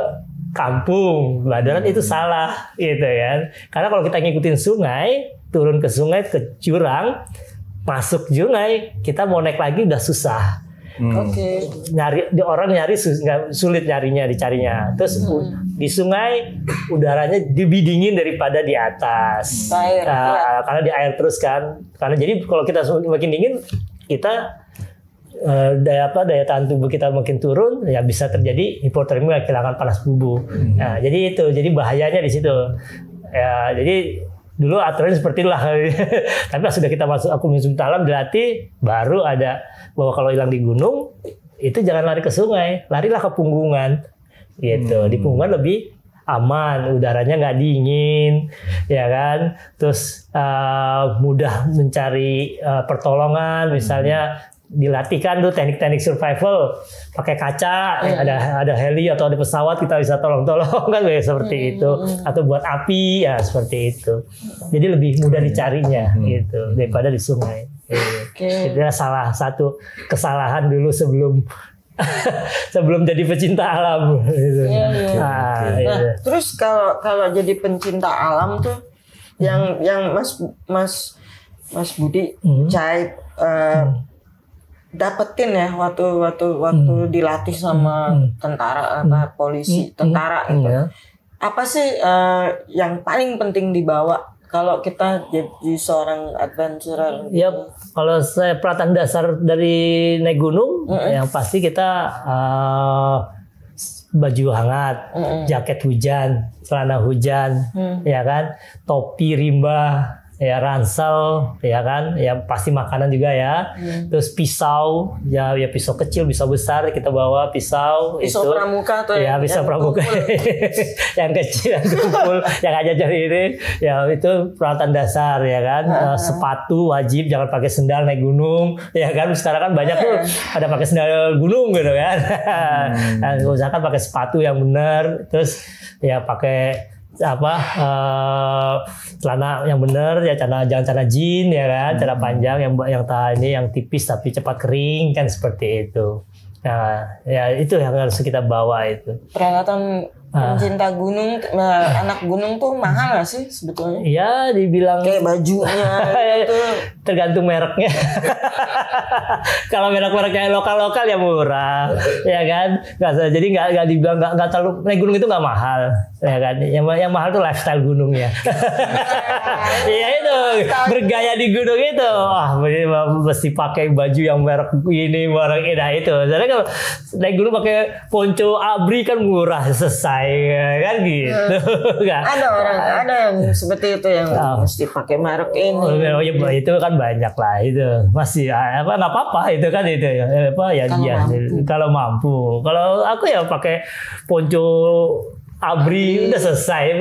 kampung Badaran, itu salah gitu kan, karena kalau kita ngikutin sungai, turun ke sungai ke jurang, masuk sungai, kita mau naik lagi udah susah. Orang nyari sulit dicarinya. Terus di sungai udaranya lebih dingin daripada di atas. Karena di air terus kan. Karena jadi kalau kita makin dingin, kita daya tahan tubuh kita makin turun, ya bisa terjadi hipotermia, kehilangan panas tubuh. Nah, jadi bahayanya di situ. Ya, jadi dulu aturannya seperti itulah. Tapi sudah kita aku masuk dalam dilatih, baru ada bahwa kalau hilang di gunung itu jangan lari ke sungai, larilah ke punggungan. Gitu. Di punggungan lebih aman, udaranya nggak dingin, ya kan. Terus mudah mencari pertolongan, misalnya dilatihkan tuh teknik-teknik survival, pakai kaca, ada heli atau ada pesawat kita bisa tolong kan seperti itu, atau buat api ya seperti itu. Jadi lebih mudah dicarinya gitu daripada di sungai. Itu salah satu kesalahan dulu sebelum jadi pecinta alam gitu. Nah, terus kalau jadi pencinta alam tuh yang Mas Budi Cai dapetin ya waktu dilatih sama tentara apa polisi tentara gitu. Apa sih yang paling penting dibawa kalau kita jadi seorang adventurer? Ya, kalau saya pelatihan dasar dari naik gunung, yang pasti kita baju hangat, jaket hujan, celana hujan, ya kan, topi rimba, ya ransel, ya kan, ya pasti makanan juga ya. Terus pisau, ya pisau kecil, pisau besar kita bawa pisau itu pramuka tuh ya, pisau pramuka yang kecil yang kumpul yang aja jari ini, ya itu peralatan dasar ya kan. Sepatu wajib, jangan pakai sendal naik gunung, ya kan. Sekarang kan banyak tuh ada pakai sendal gunung gitu kan. Nah, usahakan pakai sepatu yang benar, terus ya pakai celana yang benar ya, jangan celana jean ya kan, celana panjang yang ini yang tipis tapi cepat kering kan, seperti itu. Nah, ya itu yang harus kita bawa itu. Peralatan pencinta gunung, anak gunung tuh mahal gak sih sebetulnya? Iya, dibilang kayak bajunya itu tergantung mereknya. Kalau merek-mereknya lokal-lokal ya murah, ya kan. Jadi nggak dibilang nggak terlalu, naik gunung itu nggak mahal, ya kan. Yang mahal tuh lifestyle gunungnya. Iya itu, bergaya di gunung itu. Wah, mesti pakai baju yang merek ini, merek ini, nah itu. Soalnya kalau naik gunung pakai ponco abri kan murah, selesai. Kan gitu. Ada yang seperti itu yang mesti pakai merek ini. Oh ya, itu kan banyak lah itu. Masih nggak apa-apa itu kan itu ya kalau mampu. Kalau aku ya pakai ponco abri udah selesai,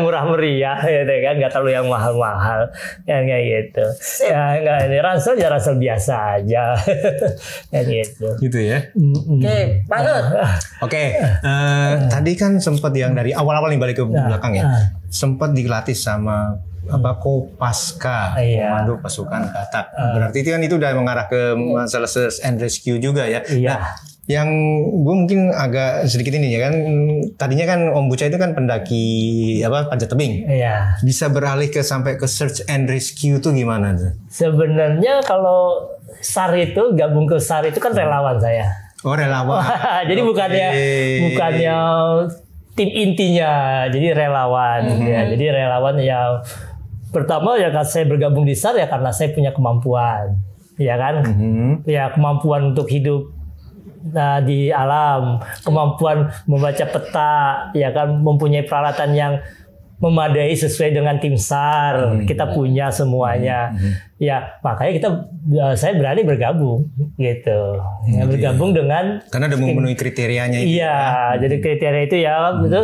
murah meriah ya kan, nggak terlalu yang mahal-mahal kan, kayak gitu. Ya nggak, ini ransel ya ransel biasa aja. Kayak gitu. Gitu ya. Oke, Pak Lut. Oke, tadi kan sempat yang dari awal-awal nih, balik ke belakang ya, sempat dilatih sama Kopaska, Komando Pasukan Batak. Berarti itu kan udah mengarah ke masalah search and rescue juga ya. Nah, yang gue mungkin agak sedikit ini ya kan, tadinya kan Om Bucai itu kan pendaki panjat tebing. Iya. Bisa beralih sampai ke search and rescue tuh gimana tuh? Sebenarnya kalau SAR itu, gabung ke SAR itu kan relawan saya. Oh, relawan. Jadi bukannya tim intinya, jadi relawan. Ya, jadi relawan yang pertama ya, saya bergabung di SAR ya karena saya punya kemampuan, ya kan, ya kemampuan untuk hidup di alam, kemampuan membaca peta, ya kan, mempunyai peralatan yang memadai sesuai dengan tim SAR. Kita punya semuanya. Ya, makanya saya berani bergabung gitu. Ya, bergabung dengan karena udah memenuhi kriterianya itu. Iya, jadi kriteria itu ya itu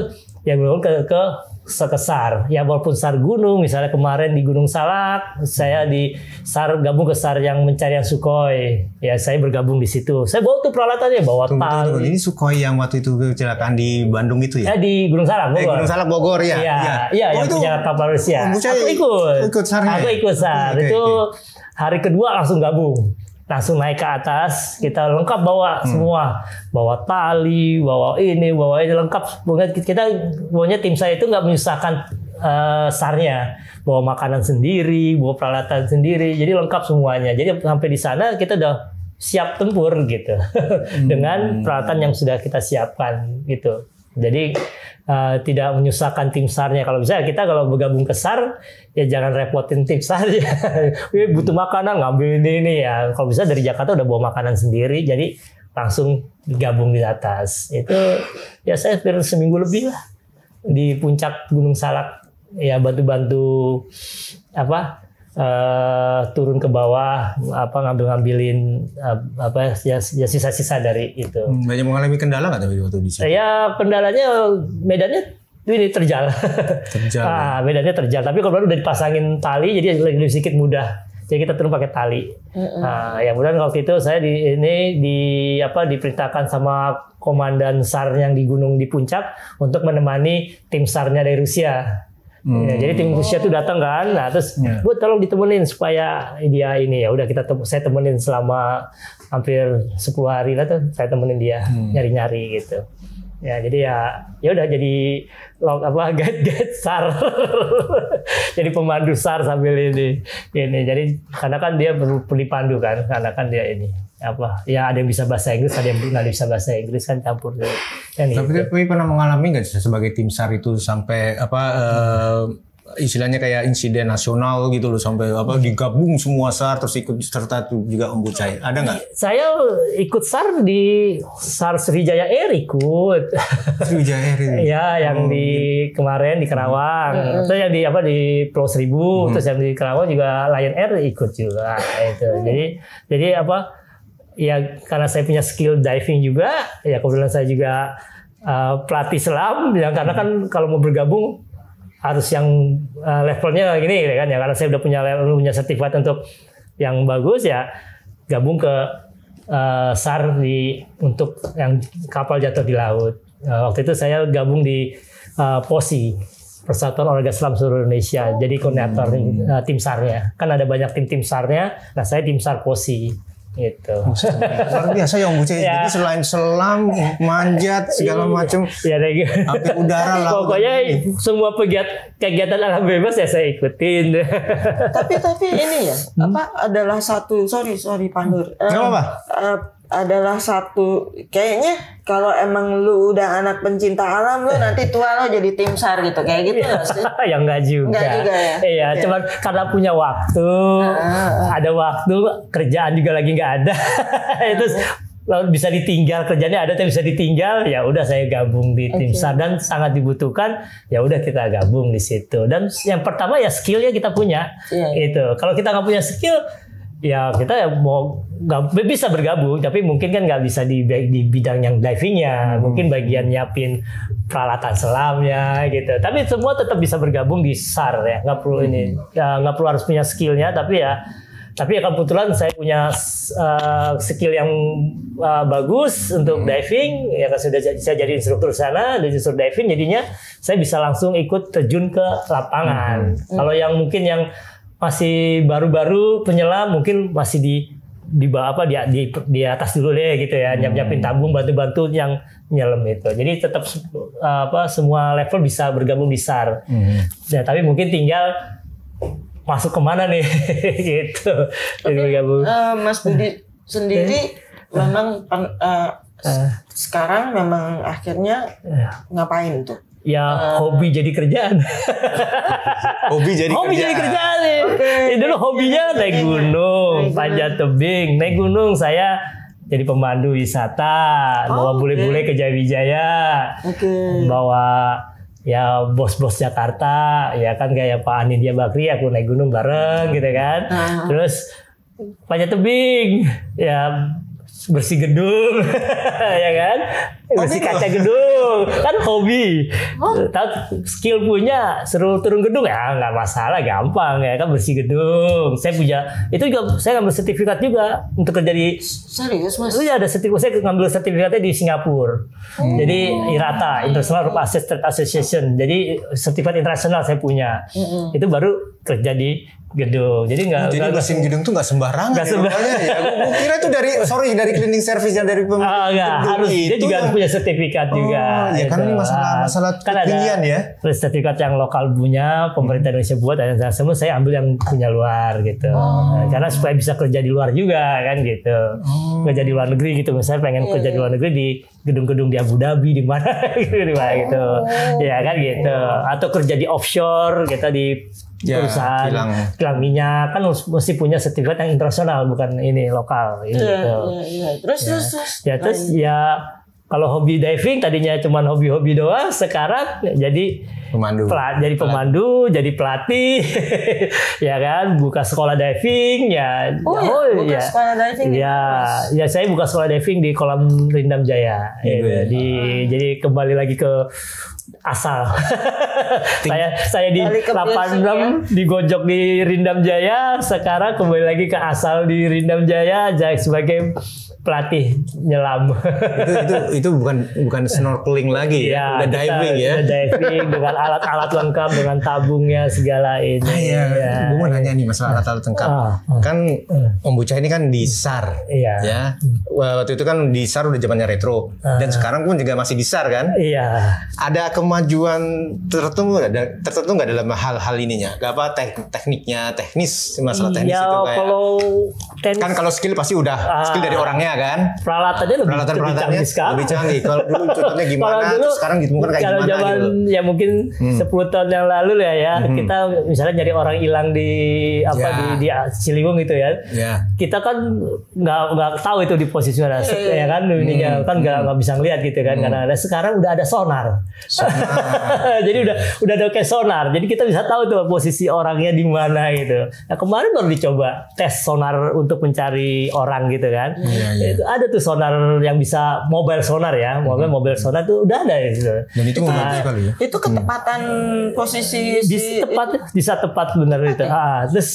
yang bergabung ke SAR. Ya walaupun SAR gunung, misalnya kemarin di Gunung Salak, saya di SAR gabung ke SAR yang pencarian Sukhoi. Ya saya bergabung di situ. Saya bawa tuh peralatannya, bawa tali. Ini Sukhoi yang waktu itu kecelakaan di Bandung itu ya? Ya di Gunung Salak, Bogor. Gunung Salak Bogor ya. Iya, yang punya kapal Rusia. Aku ikut SAR-nya. Aku ikut SAR. Itu hari kedua langsung gabung. Langsung naik ke atas, kita lengkap bawa semua, bawa tali, bawa ini lengkap. Kita pokoknya tim saya itu nggak menyusahkan SAR-nya, bawa makanan sendiri, bawa peralatan sendiri, jadi lengkap semuanya. Jadi sampai di sana kita udah siap tempur gitu, dengan peralatan yang sudah kita siapkan gitu. Jadi tidak menyusahkan tim SAR-nya. Kalau bisa kita kalau bergabung ke SAR ya jangan repotin tim SAR ya. Butuh makanan ngambil ini ya. Kalau bisa dari Jakarta udah bawa makanan sendiri, jadi langsung gabung di atas. Itu ya saya hampir seminggu lebih lah di puncak Gunung Salak ya, bantu-bantu turun ke bawah, ngambilin sisa-sisa dari itu. Banyak mengalami kendala nggak tapi waktu di sini? Ya kendalanya medannya ini terjal. Medannya terjal. Tapi kalau udah dipasangin tali, jadi lebih sedikit mudah. Jadi kita turun pakai tali. Yang mudah waktu itu saya diperintahkan sama komandan SAR yang di gunung di puncak untuk menemani tim SAR-nya dari Rusia. Ya, jadi tim Rusia tuh datang kan, nah terus Bu tolong ditemenin supaya dia ini, ya udah saya temenin selama hampir 10 hari lah tuh, saya temenin dia nyari-nyari gitu. Ya jadi ya udah jadi guide SAR. Jadi pemandu SAR sambil ini. Jadi karena kan dia perlu dipandu kan, karena kan dia ini ya ada yang bisa bahasa Inggris, ada yang nggak bisa bahasa Inggris kan campur. Tapi pernah mengalami nggak sebagai tim SAR itu sampai istilahnya kayak insiden nasional gitu loh, sampai digabung semua SAR terus ikut serta juga Om Bucai, ada nggak? Saya ikut SAR di SAR Sriwijaya Air ikut. Sriwijaya Air ini? Ya, yang kemarin di Karawang, terus yang di Pulau Seribu, terus yang di Karawang juga Lion Air ikut juga itu. Jadi ya karena saya punya skill diving juga, ya kebetulan saya juga pelatih selam, ya karena kan kalau mau bergabung harus yang levelnya gini kan ya, karena saya udah punya sertifikat untuk yang bagus ya, gabung ke SAR untuk yang kapal jatuh di laut. Waktu itu saya gabung di POSI, Persatuan Olahraga Selam Seluruh Indonesia, jadi koordinator tim SAR-nya. Kan ada banyak tim SAR-nya, nah saya tim SAR POSI. Gitu. Luar biasa ya Om Bucai. Ya. Jadi selain selam, manjat segala macam, api udara lah. Pokoknya semua kegiatan alam bebas ya saya ikutin. Tapi ini ya, adalah satu sorry Pandur. Gak apa-apa. Adalah satu kayaknya kalau emang lu udah anak pencinta alam, lu nanti tua lo jadi tim SAR gitu, kayak gitu nggak sih? Ya enggak juga. Enggak juga ya. Iya, cuman karena punya waktu, ada waktu, kerjaan juga lagi nggak ada. Itu bisa ditinggal, kerjanya ada tapi bisa ditinggal, ya udah saya gabung di tim SAR dan sangat dibutuhkan, ya udah kita gabung di situ. Dan yang pertama ya skillnya kita punya, itu. Kalau kita nggak punya skill, ya kita nggak bisa bergabung, tapi mungkin kan nggak bisa di bidang yang divingnya, mungkin bagian nyiapin peralatan selamnya gitu. Tapi semua tetap bisa bergabung di SAR ya, nggak perlu nggak perlu harus punya skillnya, tapi kebetulan saya punya skill yang bagus untuk diving, ya kan sudah saya jadi instruktur sana, dan instruktur diving, jadinya saya bisa langsung ikut terjun ke lapangan. Kalau yang mungkin yang masih baru-baru penyelam mungkin masih di atas dulu deh gitu ya, nyiapin tabung, bantu yang nyelam itu. Jadi tetap semua level bisa bergabung di SAR. Ya, tapi mungkin tinggal masuk kemana nih gitu. Bergabung. Mas Budi sendiri memang sekarang memang akhirnya ngapain tuh? Ya hobi jadi kerjaan. Hobi jadi kerjaan nih. Dulu hobinya naik gunung, panjat tebing. Naik gunung saya jadi pemandu wisata, bawa bule-bule ke Jayawijaya. Bawa ya bos-bos Jakarta, ya kan kayak Pak Anindya Bakri, aku naik gunung bareng gitu kan. Terus panjat tebing, ya bersih gedung, ya kan, bersih kaca gedung, kan hobi. Tahu skill punya, seru turun gedung ya nggak masalah, gampang ya kan, bersih gedung. Saya punya itu juga, saya ngambil sertifikat juga untuk kerja di. Serius Mas? Itu ya ada sertifikat, saya ngambil sertifikatnya di Singapura. Jadi IRATA, International Rope Access Trade Association. Jadi sertifikat internasional saya punya. Itu baru kerja di gedung. Jadi bersihin gedung tuh nggak sembarangan. Nggak sembarangan. Ya. Gue kira itu dari cleaning service yang dari harus dia juga harus punya sertifikat juga. Ya kan ini masalah kan kekinian ya. Sertifikat yang lokal punya, pemerintah Indonesia buat, dan semua saya ambil yang punya luar gitu. Karena supaya bisa kerja di luar juga kan gitu. Kerja di luar negeri gitu. Misalnya pengen kerja di luar negeri di gedung-gedung di Abu Dhabi di mana gitu. Ya kan gitu. Atau kerja di offshore kita di perusahaan kilang minyak, kan mesti punya sertifikat yang internasional, bukan ini lokal gitu. Terus kalau hobi diving tadinya cuma hobi-hobi doang, sekarang jadi pemandu, jadi pelatih, ya kan, buka sekolah diving, sekolah diving. Ya saya buka sekolah diving di kolam Rindam Jaya. Jadi kembali lagi ke asal. saya di Balik ke 86 digojok di Rindam Jaya, sekarang kembali lagi ke asal di Rindam Jaya sebagai pelatih nyelam. itu bukan snorkeling lagi ya, udah diving ya. Udah diving dengan alat-alat lengkap, dengan tabungnya segala ini. Gue mau nanya nih masalah alat-alat lengkap. Kan Om Bucah ini kan di SAR, ya. Waktu itu kan di SAR udah zamannya retro, dan sekarang pun juga masih di SAR kan. Iya. Ada kemajuan tertentu nggak dalam hal-hal ininya? Gak apa tekniknya, teknis masalah teknis itu kayak. Kan kalau skill pasti udah skill dari orangnya kan. Peralatannya lebih canggih sekarang. Lebih canggih. Kalau dulu contohnya gimana, terus sekarang gitu kan kayak kalau gimana zaman, gitu. Ya mungkin 10 tahun yang lalu ya, kita misalnya nyari orang hilang di di Ciliwung gitu ya. Kita kan nggak tahu itu di posisi mana, ya kan ininya kan nggak bisa ngeliat gitu kan, karena sekarang udah ada sonar. Jadi udah ada kayak sonar, jadi kita bisa tahu tuh posisi orangnya di mana gitu. Nah kemarin baru dicoba tes sonar untuk mencari orang gitu kan. Itu ada tuh sonar yang bisa mobile sonar ya, mobile sonar tuh udah ada gitu. Dan itu bagus sekali ya. Itu ketepatan posisi bisa tepat benar itu. Terus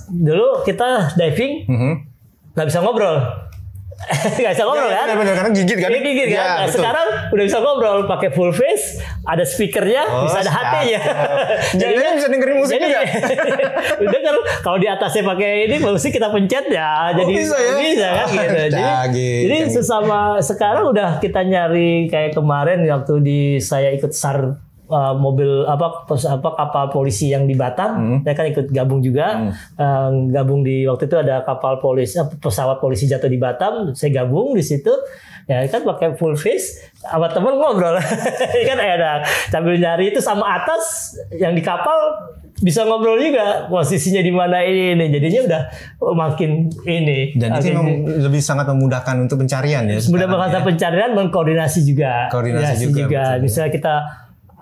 dulu kita diving nggak bisa ngobrol. Gak bisa ngobrol kan? Bener, karena gigit kan? Gigit kan? Nah, sekarang udah bisa ngobrol pakai full face, ada speakernya, bisa ada HT-nya. Jadi bisa dengerin musik juga. Denger kalau di atasnya pakai ini, musik kita pencet ya, jadi bisa kan gitu. Jadi sesama sekarang udah kita nyari kayak kemarin waktu saya ikut SAR. Mobil kapal polisi yang di Batam, saya kan ikut gabung juga, gabung di waktu itu ada kapal polisi, pesawat polisi jatuh di Batam, saya gabung di situ, ya kan pakai full face, sama temen ngobrol, kan enak, sambil nyari itu sama atas yang di kapal bisa ngobrol juga posisinya di mana ini, jadinya udah makin ini. Dan itu memang lebih sangat memudahkan untuk pencarian ya. Memudahkan pencarian, mengkoordinasi juga. Koordinasi juga. Misalnya kita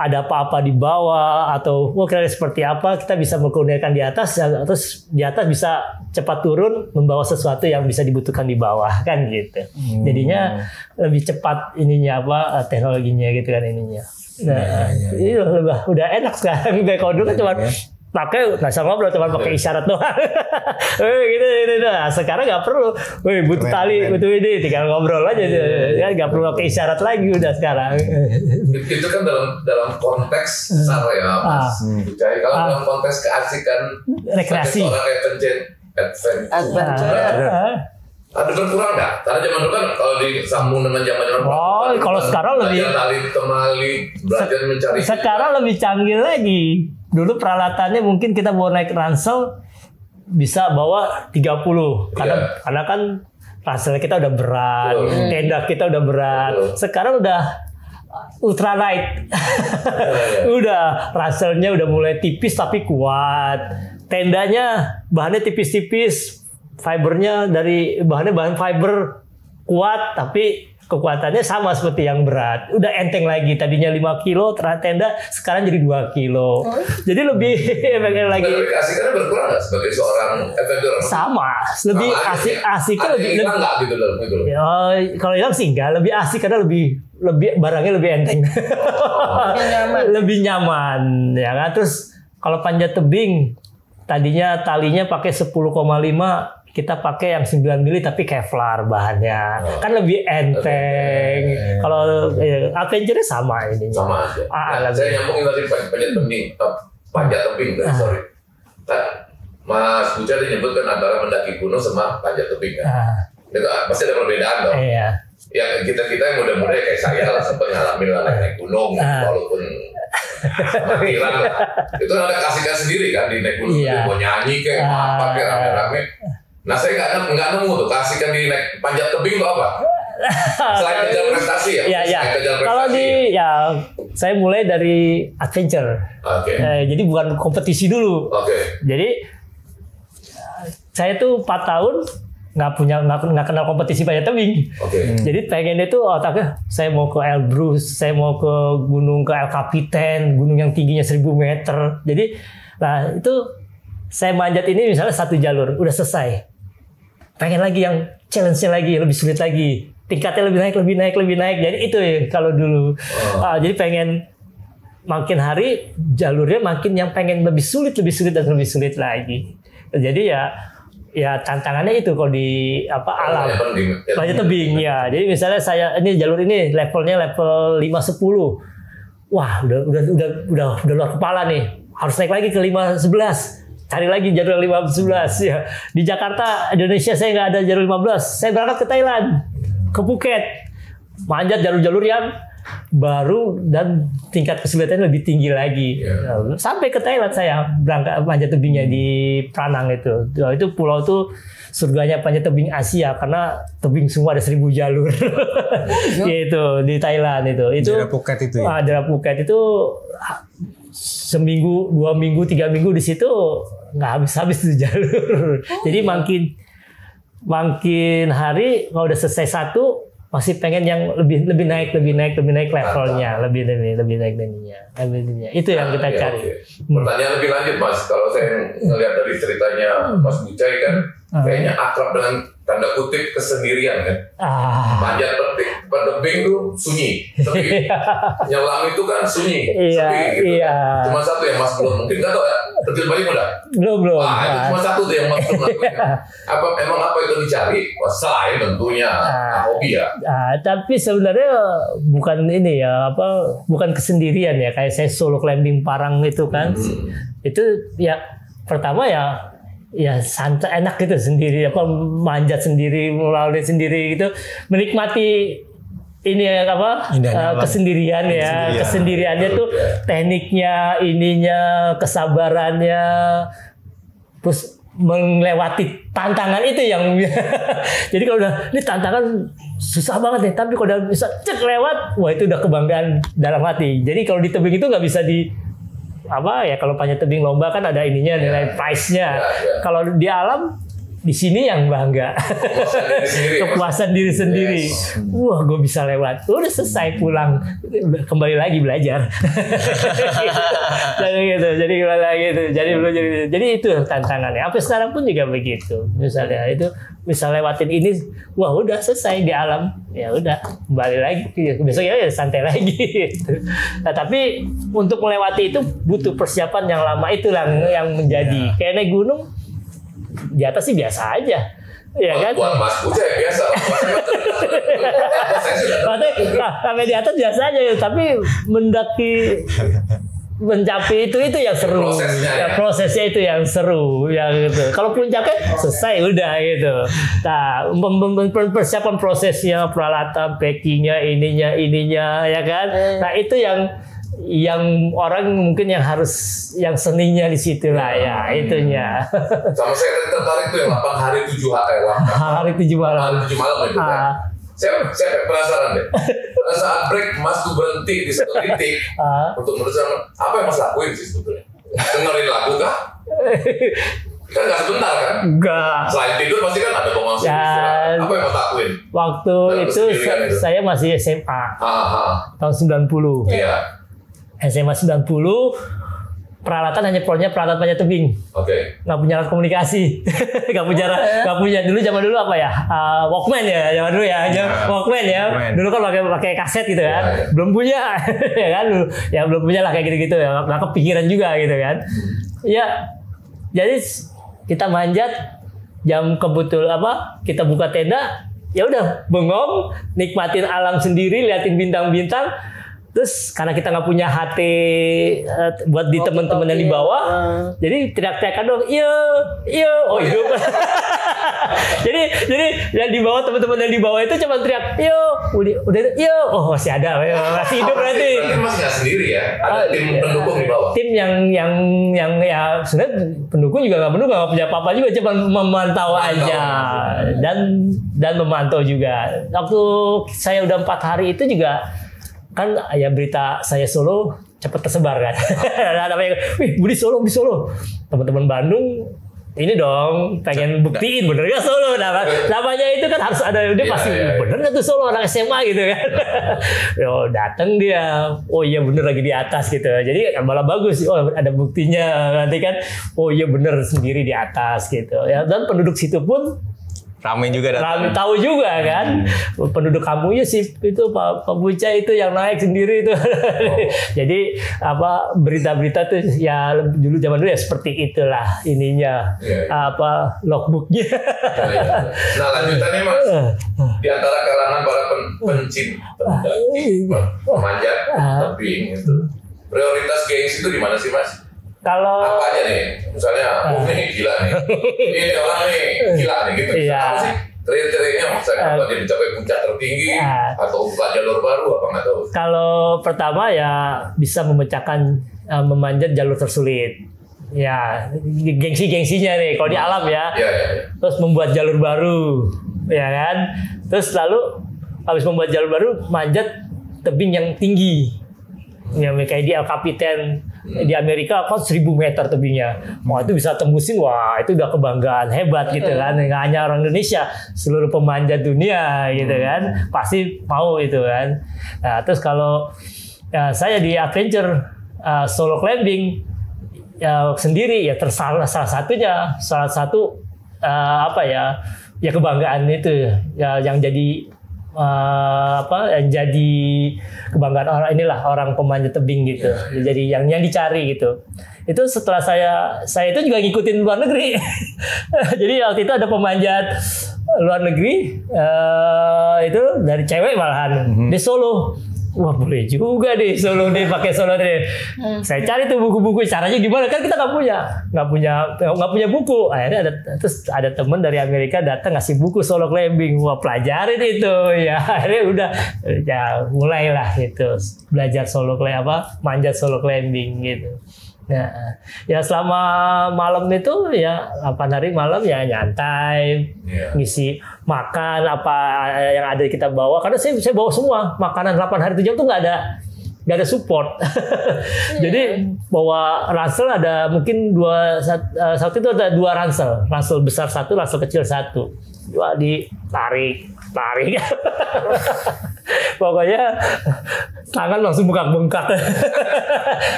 ada apa-apa di bawah atau kira-kira seperti apa, kita bisa mengkoordinasikan di atas, terus di atas bisa cepat turun membawa sesuatu yang bisa dibutuhkan di bawah kan gitu. Jadinya lebih cepat ininya teknologinya gitu kan ininya. Nah, ini udah enak sekarang. Kalau dulu kan cuma pakai nggak bisa ngobrol, cuma pakai isyarat doang. gitu. Nah, sekarang nggak perlu. Butuh tali, butuh ini, tinggal ngobrol aja. Ya nggak perlu pakai isyarat lagi udah sekarang. Itu kan dalam konteks SAR ya, Mas Bucah. Kalau dalam konteks keasikan, rekreasi, orang adventure. Ada berkurang nggak? Karena zaman dulu kan kalau disambung dengan zaman-zaman kalau sekarang lebih tali temali, belajar mencari. Sekarang lebih canggih lagi. Dulu peralatannya mungkin kita mau naik ransel bisa bawa 30 karena kan ranselnya kita udah berat, tenda kita udah berat. Sekarang udah ultralight. Udah ranselnya udah mulai tipis tapi kuat. Tendanya bahannya tipis-tipis, fibernya bahan fiber kuat tapi kekuatannya sama seperti yang berat. Udah enteng lagi. Tadinya 5 kilo tenda, sekarang jadi 2 kilo. Jadi lebih efektif lagi. Tapi keasikannya berkurang nggak sebagai seorang adventurer? Sama. Lebih asiknya lebih nggak gitu loh. Kalau hilang sih enggak. Lebih asik karena lebih barangnya lebih enteng. Lebih nyaman. Ya kan? Terus kalau panjat tebing, tadinya talinya pakai 10,5, kita pakai yang 9 mili tapi Kevlar bahannya. Kan lebih enteng. Kalau adventure-nya sama ini. Sama aja. Saya nyambungin tadi panjat tebing. Sorry. Mas Bucah tadi nyebutkan antara mendaki gunung sama panjat tebing kan. Itu pasti ada perbedaan dong. Iya. Ya kita yang muda-muda kayak saya lah sempat ngalamin naik gunung walaupun matiran lah. Itu ada keasikan sendiri kan di naik gunung. Mau nyanyi kayak apa kayak rame-rame. Nah saya nggak nemu tuh keasikan di naik panjat tebing itu apa? Selain kejar prestasi ya? Iya. Kalau saya mulai dari adventure. Jadi bukan kompetisi dulu. Jadi saya tuh 4 tahun nggak kenal kompetisi panjat tebing. Jadi pengennya tuh otaknya saya mau ke Elbrus, saya mau ke El Capitan, gunung yang tingginya 1000 meter. Jadi itu saya manjat ini misalnya 1 jalur udah selesai. Pengen lagi yang challenge-nya lagi lebih sulit lagi. tingkatnya lebih naik. Jadi itu ya kalau dulu. Jadi pengen makin hari jalurnya makin yang pengen lebih sulit lagi. Jadi ya tantangannya itu kalau di alam banyak tebing ya. Jadi misalnya saya ini jalur ini levelnya level 5-10. Wah, udah luar kepala nih. Harus naik lagi ke 5-11. Cari lagi jalur 5-11 ya. Di Jakarta, Indonesia saya nggak ada jalur 15. Saya berangkat ke Thailand, ke Phuket. Manjat jalur-jalur yang baru dan tingkat kesulitannya lebih tinggi lagi. Sampai ke Thailand saya berangkat manjat tebingnya di Pranang itu. Itu pulau tuh surganya panjat tebing Asia karena tebing semua ada 1000 jalur. Gitu di Thailand itu. Daerah Phuket itu ya. Daerah Phuket itu seminggu, 2 minggu, 3 minggu di situ nggak habis tuh jalur. Jadi makin hari kalau udah selesai satu masih pengen yang lebih naik levelnya, lebih naik daninya. Itu yang kita cari. Pertanyaan lebih lanjut Mas, kalau saya ngelihat dari ceritanya Mas Bucai kan kayaknya akrab dengan tanda kutip kesendirian kan. Manjat tebing tuh sunyi, sepi. Nyelam itu kan sunyi, sepi gitu. Cuma satu yang Mas belum mungkin nggak tahu ya. Terjun paling mudah. Belum. Itu cuma satu tuh yang Mas belum lakuin. Apa itu dicari? Selain tentunya hobi ya. Tapi sebenarnya bukan ini ya bukan kesendirian ya, kayak saya solo climbing Parang itu kan. Itu ya pertama ya santai enak gitu sendiri, manjat sendiri, melalui sendiri gitu, menikmati ini kesendirian ya. Kesendiriannya tuh tekniknya, ininya, kesabarannya, terus melewati tantangan itu yang jadi kalau udah ini tantangan susah banget nih, tapi kalau udah bisa cek lewat, wah itu udah kebanggaan dalam hati. Jadi kalau di tebing itu nggak bisa kalau panjat tebing lomba kan ada ininya nilai price-nya. Kalau di alam di sini yang bangga kepuasan diri sendiri. Wah, gue bisa lewat. Udah selesai pulang, kembali lagi belajar. Jadi itu tantangannya. Sampai sekarang pun juga begitu. Misalnya itu bisa lewatin ini, wah udah selesai di alam, ya udah kembali lagi. Besoknya ya santai lagi. Nah, tapi untuk melewati itu butuh persiapan yang lama, itulah yang menjadi kayak naik gunung. Di atas sih biasa aja, ya kan? Buat Mas Bucai biasa. Sampai di atas biasa aja, tapi mencapai itu yang seru. Prosesnya itu yang seru, ya gitu. Kalau puncaknya selesai udah gitu. Nah, persiapan prosesnya, peralatan, packingnya, ininya, ya kan? Nah itu yang orang mungkin yang seninya di situ lah ya itunya. Sama saya tertarik tuh yang 8 hari 7 hari 7 malam. Hari 7 malam itu kan. Saya penasaran deh. Pada saat break Mas tuh berhenti di satu titik untuk menurut apa yang Mas lakuin sih sebetulnya? Dengerin lagu kah? Kan nggak sebentar kan? Enggak. Selain tidur pasti kan ada pengalaman. Apa yang Mas lakuin? Waktu itu saya masih SMA. Tahun 90. Iya. SMA 90, peralatan hanya peralatan panjat tebing. Nggak punya alat komunikasi. nggak punya dulu zaman dulu apa ya? Walkman ya zaman dulu ya. Walkman ya. Dulu kan pakai kaset gitu kan. Belum punya ya kan dulu. Ya belum punya lah kayak gitu-gitu ya. Nggak kepikiran juga gitu kan. Ya. Jadi kita manjat jam kita buka tenda, ya udah bengong, nikmatin alam sendiri, liatin bintang-bintang. Terus karena kita nggak punya HT buat di teman-teman yang di bawah, jadi teriak-teriakan dong, iya, oh hidup. jadi yang di bawah, teman-teman yang di bawah itu cuma teriak, udah, oh masih ada, masih hidup berarti. Mas nggak sendiri ya, ada tim pendukung di bawah. Tim yang ya sebenarnya pendukung juga nggak punya apa-apa juga, cuma memantau aja dan memantau juga. Waktu saya udah 4 hari itu juga. Kan ya berita saya solo cepat tersebar kan. Namanya, Budi solo. Teman-teman Bandung ini dong pengen buktiin bener gak solo. Namanya itu kan harus ada, dia pasti bener gak tuh solo anak SMA gitu kan. Yo datang dia, oh iya bener lagi di atas gitu. Jadi malah bagus, oh ada buktinya nanti kan. Oh iya bener sendiri di atas gitu. Ya dan penduduk situ pun Ramai juga datang. Tahu juga kan, penduduk kampungnya sih itu Pak Bucai itu yang naik sendiri itu. Jadi apa berita-berita tuh ya dulu zaman dulu ya seperti itulah ininya apa logbooknya. Nah lanjutannya Mas, di antara kalangan para pencinta pemanjat tebing itu prioritas gengsi itu di mana sih Mas? Kalau apa aja nih, misalnya, nih gila nih, ini orang nih gila nih gitu. Apa sih kriteria-nya misalnya apa dia mencapai puncak tertinggi atau buka jalur baru apa nggak tahu? Kalau pertama ya bisa memecahkan memanjat jalur tersulit. Ya gengsinya nih kalau di alam ya. Terus membuat jalur baru, ya kan. Terus lalu habis membuat jalur baru manjat tebing yang tinggi. Ya kayak di El Capitan di Amerika kan 1000 meter tebingnya. Wah itu bisa tembusin, wah itu udah kebanggaan hebat gitu kan. Nggak hanya orang Indonesia, seluruh pemanjat dunia gitu kan. Pasti mau itu kan. Nah terus kalau saya di adventure solo climbing sendiri ya salah satu apa ya kebanggaan itu ya yang jadi yang jadi kebanggaan orang pemanjat tebing gitu. Jadi yang dicari gitu. Itu setelah saya itu juga ngikutin luar negeri. Jadi waktu itu ada pemanjat luar negeri itu dari cewek malahan di Solo. Wah boleh juga deh solo deh pakai solo deh. Saya cari tuh buku-buku caranya gimana kan kita nggak punya buku. Akhirnya ada teman dari Amerika datang ngasih buku solo climbing. Wah pelajarin itu ya. Akhirnya udah ya mulailah gitu belajar manjat solo climbing gitu. Nah, ya selama malam itu ya 8 hari malam ya nyantai, ngisi makan apa yang ada kita bawa karena saya bawa semua makanan 8 hari 7 jam tuh nggak ada support. Jadi bawa ransel ada mungkin saat itu ada 2 ransel besar 1, ransel kecil 1. Dua ditarik. Pokoknya tangan langsung bengkak.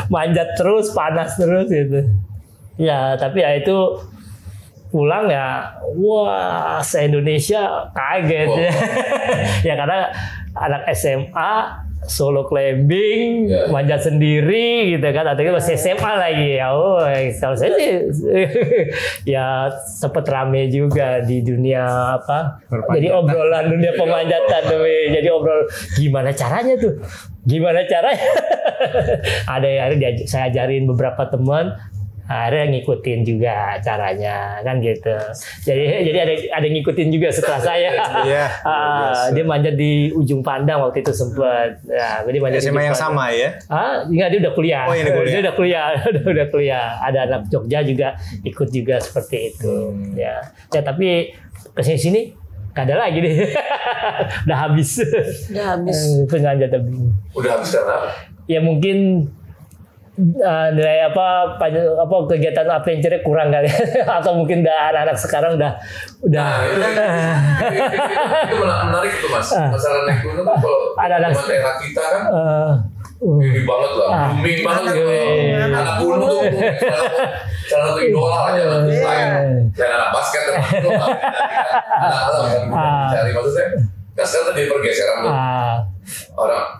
Manjat terus, panas terus gitu. Ya, tapi ya itu pulang ya, wah, se-Indonesia kaget ya. Ya karena anak SMA solo climbing, manjat sendiri gitu kan, atau masih SMA lagi ya. Oh, kalau saya sih ya sempat rame juga di dunia apa? Jadi obrolan dunia pemanjatan tuh. Jadi obrol gimana caranya tuh? Ada saya ajarin beberapa teman. Akhirnya ngikutin juga caranya kan gitu. Jadi ada ngikutin juga setelah saya. Dia manjat di Ujung Pandang waktu itu sempat. Ya, jadi manjat SMA yang sama ya? Enggak, dia udah kuliah. Oh, ini kuliah. Dia udah kuliah. Ada anak Jogja juga ikut juga seperti itu. Ya tapi kesini nggak ada lagi deh. Udah habis. Penganjat tebing. Udah habis karena? Ya mungkin nilai apa kegiatan adventure kurang kali atau mungkin anak-anak sekarang udah itu menarik itu Mas. Masalah naik gunung kan kalau anak daerah kita kan ini banget lah, booming banget kan. Anak gunung tuh salah satu idola aja selain anak basket termasuk anak-anak cari maksud saya. Nah sekarang tadi pergeseran tuh.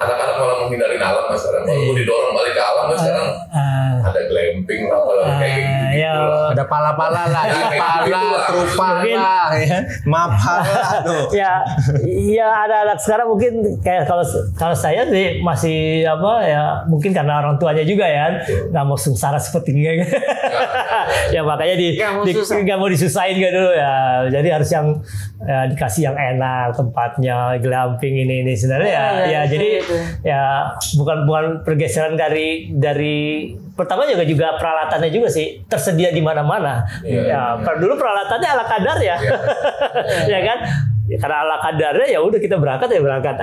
Anak-anak malah menghindari alam Mas sekarang. Kalau didorong balik ke alam Mas sekarang ada glamping lah kayak gitu. Ada pala-pala lah, trupala ya, mapala tuh. Ya ada anak sekarang mungkin kayak kalau saya sih masih mungkin karena orang tuanya juga ya nggak mau sengsara seperti ini. Ya makanya nggak mau disusahin gitu dulu ya. Jadi harus yang dikasih yang enak tempatnya, glamping ini sebenarnya ya jadi ya bukan pergeseran dari pertama juga peralatannya juga sih tersedia di mana-mana. Dulu peralatannya ala kadar ya. Ya kan? Ya, karena ala kadarnya ya udah kita berangkat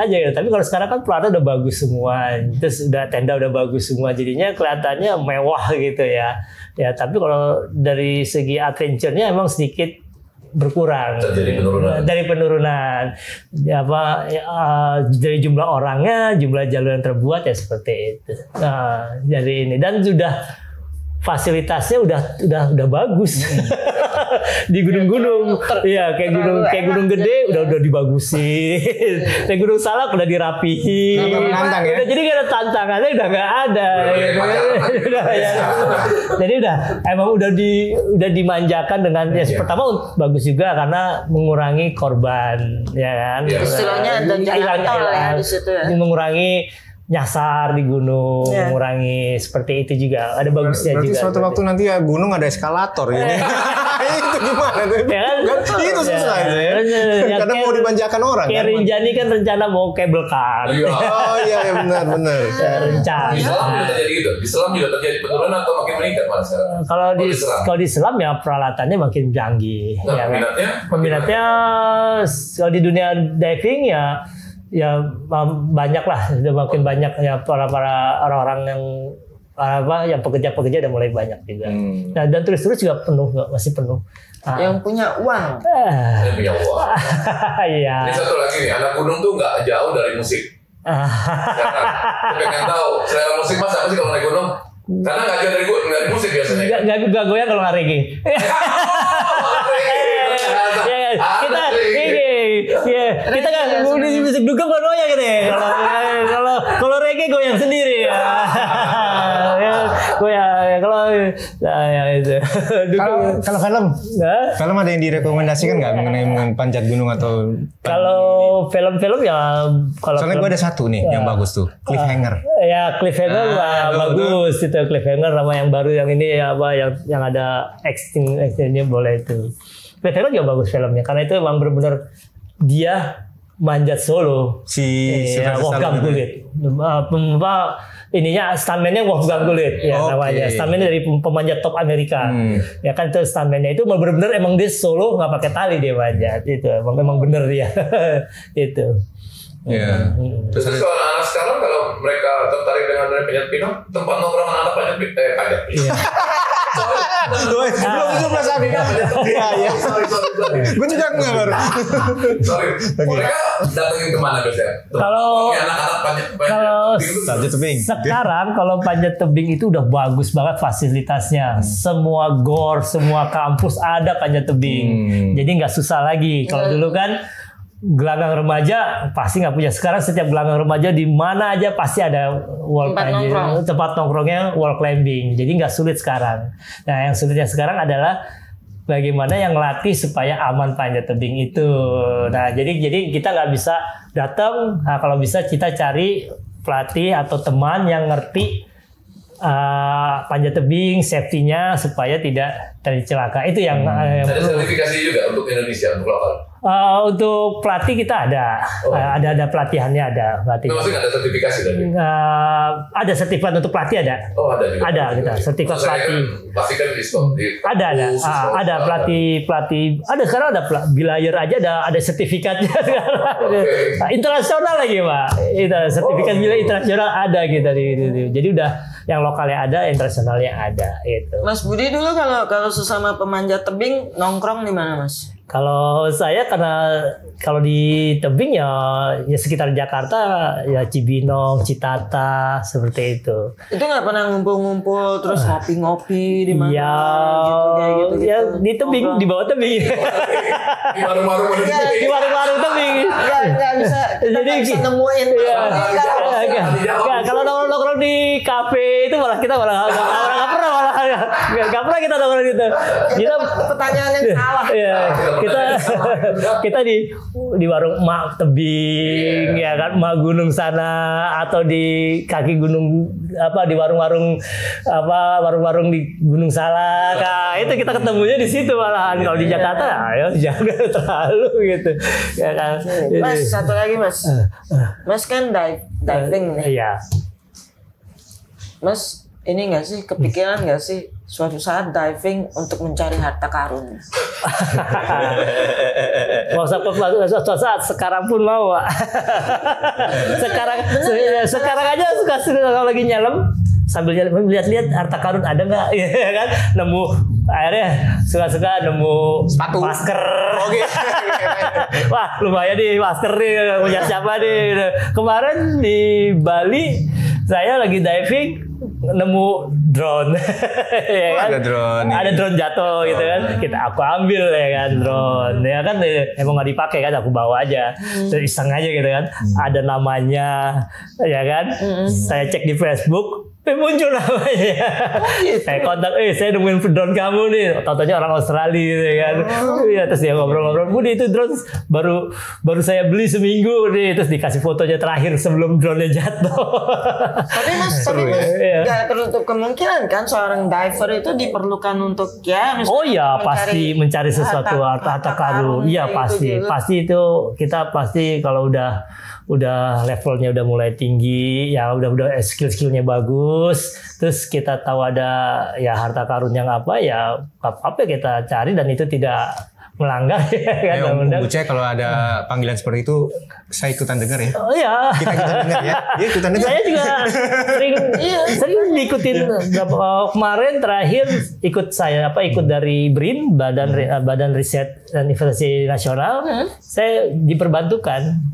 aja ya. Tapi kalau sekarang kan peralatan udah bagus semua. Terus tenda udah bagus semua jadinya kelihatannya mewah gitu ya. Ya tapi kalau dari segi adventure-nya emang sedikit berkurang dari penurunan dari jumlah orangnya, jumlah jalur yang terbuat ya seperti itu. Dari ini dan sudah fasilitasnya udah bagus. di gunung-gunung. Iya, kayak gunung gede udah dibagusin. Kayak Gunung Salak udah dirapihin. Menantang ya. Jadi gak ada tantangannya udah nggak ada. Jadi emang udah dimanjakan dengan pertama bagus juga karena mengurangi korban, ya kan. Istilahnya ada jalan tol ya di situ ya. Mengurangi nyasar di gunung, mengurangi seperti itu juga. Ada bagusnya berarti juga. Suatu waktu nanti ya gunung ada eskalator ya. Itu gimana tuh? Ya kan? Itu susah itu ya. Karena mau dimanjakan orang. Kayak Rinjani kan rencana mau kabel car. Oh iya benar. Rencana. Di Selam juga terjadi gitu. Di Selam juga terjadi penurunan atau makin meningkat Mas? Kalau di Selam ya peralatannya makin canggih. Nah, ya, peminatnya kalau di dunia diving ya banyak lah, sudah makin banyak ya para orang-orang yang pekerja udah mulai banyak juga. Nah, dan terus juga penuh, masih penuh. Yang punya uang. Yang punya uang. Iya. Ini satu lagi nih, anak gunung tuh nggak jauh dari musik. Pengen tahu selera musik Mas apa sih kalau naik gunung? Karena nggak jauh dari musik biasanya. Nggak goyang kalau nggak reggae. Kita kan musik dugem kalau goyang gitu ya. Kalau reggae goyang sendiri ya. Goyang kalau itu. Kalau film ada yang direkomendasikan nggak mengenai panjat gunung atau? Kalau film-film ya soalnya gue ada satu nih yang bagus tuh, Cliffhanger. Ya Cliffhanger bagus itu Cliffhanger sama yang baru yang ini yang ada actingnya boleh itu. Cliffhanger juga bagus filmnya karena itu emang benar-benar dia manjat solo Wolfgang Gulit. Ininya stuntman-nya Wolfgang Gulit ya namanya. Stuntman dari pemanjat top Amerika. Ya kan itu stuntman-nya itu benar-benar emang dia solo nggak pakai tali dia manjat itu. Emang bener dia. Itu. Iya. Terus kalau anak sekarang kalau mereka tertarik dengan panjat pinang, tempat nongkrong anak panjat pinang. Belum 17 hari. Iya. Gue juga enggak baru. Sorry. Mereka datengin kemana biasanya? Kalau panjat tebing. Sekarang kalau panjat tebing itu udah bagus banget fasilitasnya. Semua gor, semua kampus ada panjat tebing. Jadi nggak susah lagi. Kalau dulu kan gelanggang remaja pasti nggak punya. Sekarang setiap gelanggang remaja di mana aja pasti ada tempat nongkrongnya wall climbing. Jadi nggak sulit sekarang. Nah yang sulitnya sekarang adalah bagaimana yang ngelatih supaya aman panjat tebing itu. Nah jadi kita nggak bisa datang. Nah, kalau bisa kita cari pelatih atau teman yang ngerti panjat tebing, safety-nya supaya tidak tercelaka. Itu yang ada sertifikasi juga untuk Indonesia untuk lokal. Untuk pelatih kita ada, ada pelatihannya ada. Maksudnya ada sertifikasi tadi? Ada sertifikat untuk pelatih ada. Oh ada juga. Ada kita sertifikat pelatih. Pasti kan Ada pelatih. Ada sekarang ada bilayer aja ada sertifikatnya sekarang. Internasional lagi Pak. Itu sertifikat bilayer internasional ada gitu. Jadi udah yang lokalnya ada, internasionalnya ada. Itu. Mas Budi dulu kalau sesama pemanjat tebing nongkrong di mana Mas? Kalau saya karena kalau di tebing ya sekitar Jakarta ya Cibinong, Citata seperti itu. Itu nggak pernah ngumpul-ngumpul terus ngopi-ngopi di mana? Ya, gitu. Ya di tebing, di bawah tebing. Di warung-warung di warung-warung tebing. Nggak bisa. Jadi bisa nemuin. Kalau nongkrong di kafe itu kita nggak pernah kita nongkrong gitu. Kita pertanyaan yang salah. Kita di warung emak tebing ya kan, emak gunung sana atau di kaki gunung di warung-warung di Gunung Salak. Nah, itu kita ketemunya di situ malahan. Kalau di Jakarta ya jangan terlalu gitu. Ya kan. Mas, satu lagi Mas. Mas kan diving nih. Iya. Mas, ini nggak sih kepikiran nggak sih suatu saat diving untuk mencari harta karun? Suatu saat sekarang pun mau, Pak. sekarang aja suka kalau lagi nyelam sambil lihat-lihat harta karun ada nggak, ya kan? Nemu akhirnya suka-suka nemu sepatu, masker. Oke. Wah lumayan nih masker nih, punya siapa nih? Kemarin di Bali saya lagi diving nemu drone. Ya kan? Ada drone. Ada drone jatuh gitu kan. Aku ambil ya kan drone. Ya kan emang nggak dipakai kan, aku bawa aja. Terus iseng aja gitu kan. Ada namanya ya kan. Saya cek di Facebook, muncul namanya. Saya kontak, saya nemuin drone kamu nih. Tau-taunya orang Australia gitu kan. Iya, terus dia ngobrol-ngobrol, Budi itu drone baru saya beli seminggu nih. Terus dikasih fotonya terakhir sebelum drone-nya jatuh. Tapi mas nggak tertutup kemungkinan kan seorang diver itu diperlukan untuk oh ya pasti mencari sesuatu harta karun. Iya pasti itu kita pasti kalau udah levelnya udah mulai tinggi, ya udah skill-skillnya bagus, terus kita tahu ada ya harta karun yang apa kita cari dan itu tidak melanggar ya kan. Om Bucai kalau ada panggilan seperti itu saya ikutan dengar ya. Oh iya. Kita dengar ya. Iya ikutan dengar. Saya juga sering diikutin. Kemarin terakhir ikut dari BRIN, Badan Riset dan Investasi Nasional. Saya diperbantukan.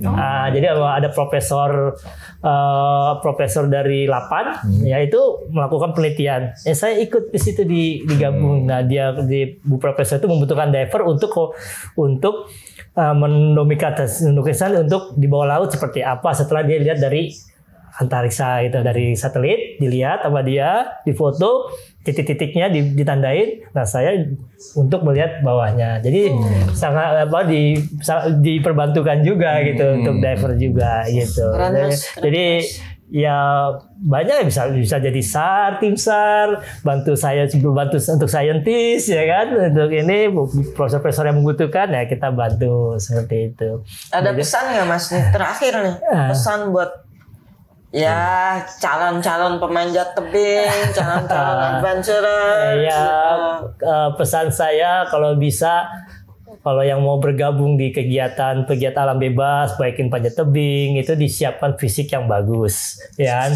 Jadi ada profesor dari LAPAN yaitu melakukan penelitian. Saya ikut di situ digabung. Nah, Bu Profesor itu membutuhkan diver untuk mendokumentasikan untuk di bawah laut seperti apa setelah dia lihat dari antariksa itu, dari satelit dilihat sama dia, difoto titik-titiknya ditandain. Nah, saya untuk melihat bawahnya. Jadi sangat diperbantukan juga gitu untuk diver juga gitu. Jadi ya banyak bisa jadi tim SAR, bantu untuk saintis ya kan, untuk ini profesor-profesor yang membutuhkan ya kita bantu seperti itu. Ada pesan nggak mas nih terakhir nih, pesan buat ya calon-calon pemanjat tebing, calon-calon adventurer. Ya pesan saya kalau yang mau bergabung di kegiatan alam bebas, baik panjat tebing, itu disiapkan fisik yang bagus, ya.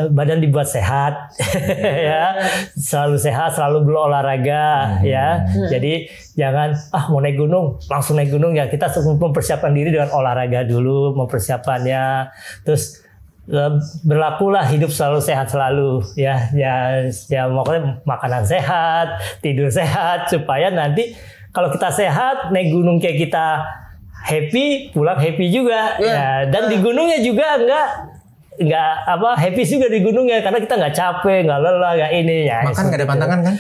Badan dibuat sehat, ya, selalu sehat, selalu berolahraga, ya. Jadi jangan mau naik gunung, langsung naik gunung ya. Kita mempersiapkan diri dengan olahraga dulu, mempersiapkannya, terus berlakulah hidup selalu sehat selalu ya makanya makanan sehat, tidur sehat, supaya nanti kalau kita sehat naik gunung kayak kita happy, pulang happy juga ya, dan di gunungnya juga nggak happy juga di gunungnya karena kita nggak capek, nggak lelah, nggak ini ya. Makan nggak ada pantangan kan?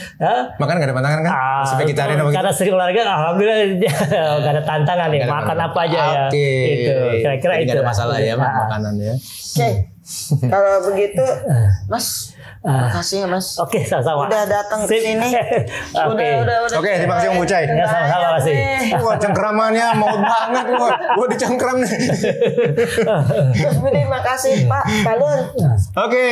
Makan nggak ada pantangan kan? Vegetarian apa gitu? Karena sering olahraga, alhamdulillah nggak ada tantangan ya. Makan apa aja ya. Itu kira-kira itu. Nggak ada masalah ya makanan ya. Oke. Kalau begitu, Mas, makasih ya Mas. Oke, sama-sama. Udah datang ke sini. Udah. Oke, terima kasih Om Bucai. Ya, sama-sama kasih. Wah, cengkramannya mau banget gua dicengkram nih. Terus terima kasih Pak Balun. Oke,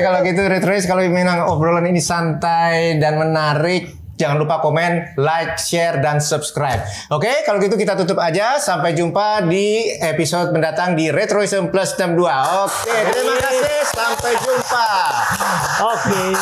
kalau gitu Retrois, kalau memang obrolan ini santai dan menarik, jangan lupa komen, like, share, dan subscribe. Oke, kalau gitu kita tutup aja. Sampai jumpa di episode mendatang di Retroism Plus 62. Oke, terima kasih. Sampai jumpa. Oke.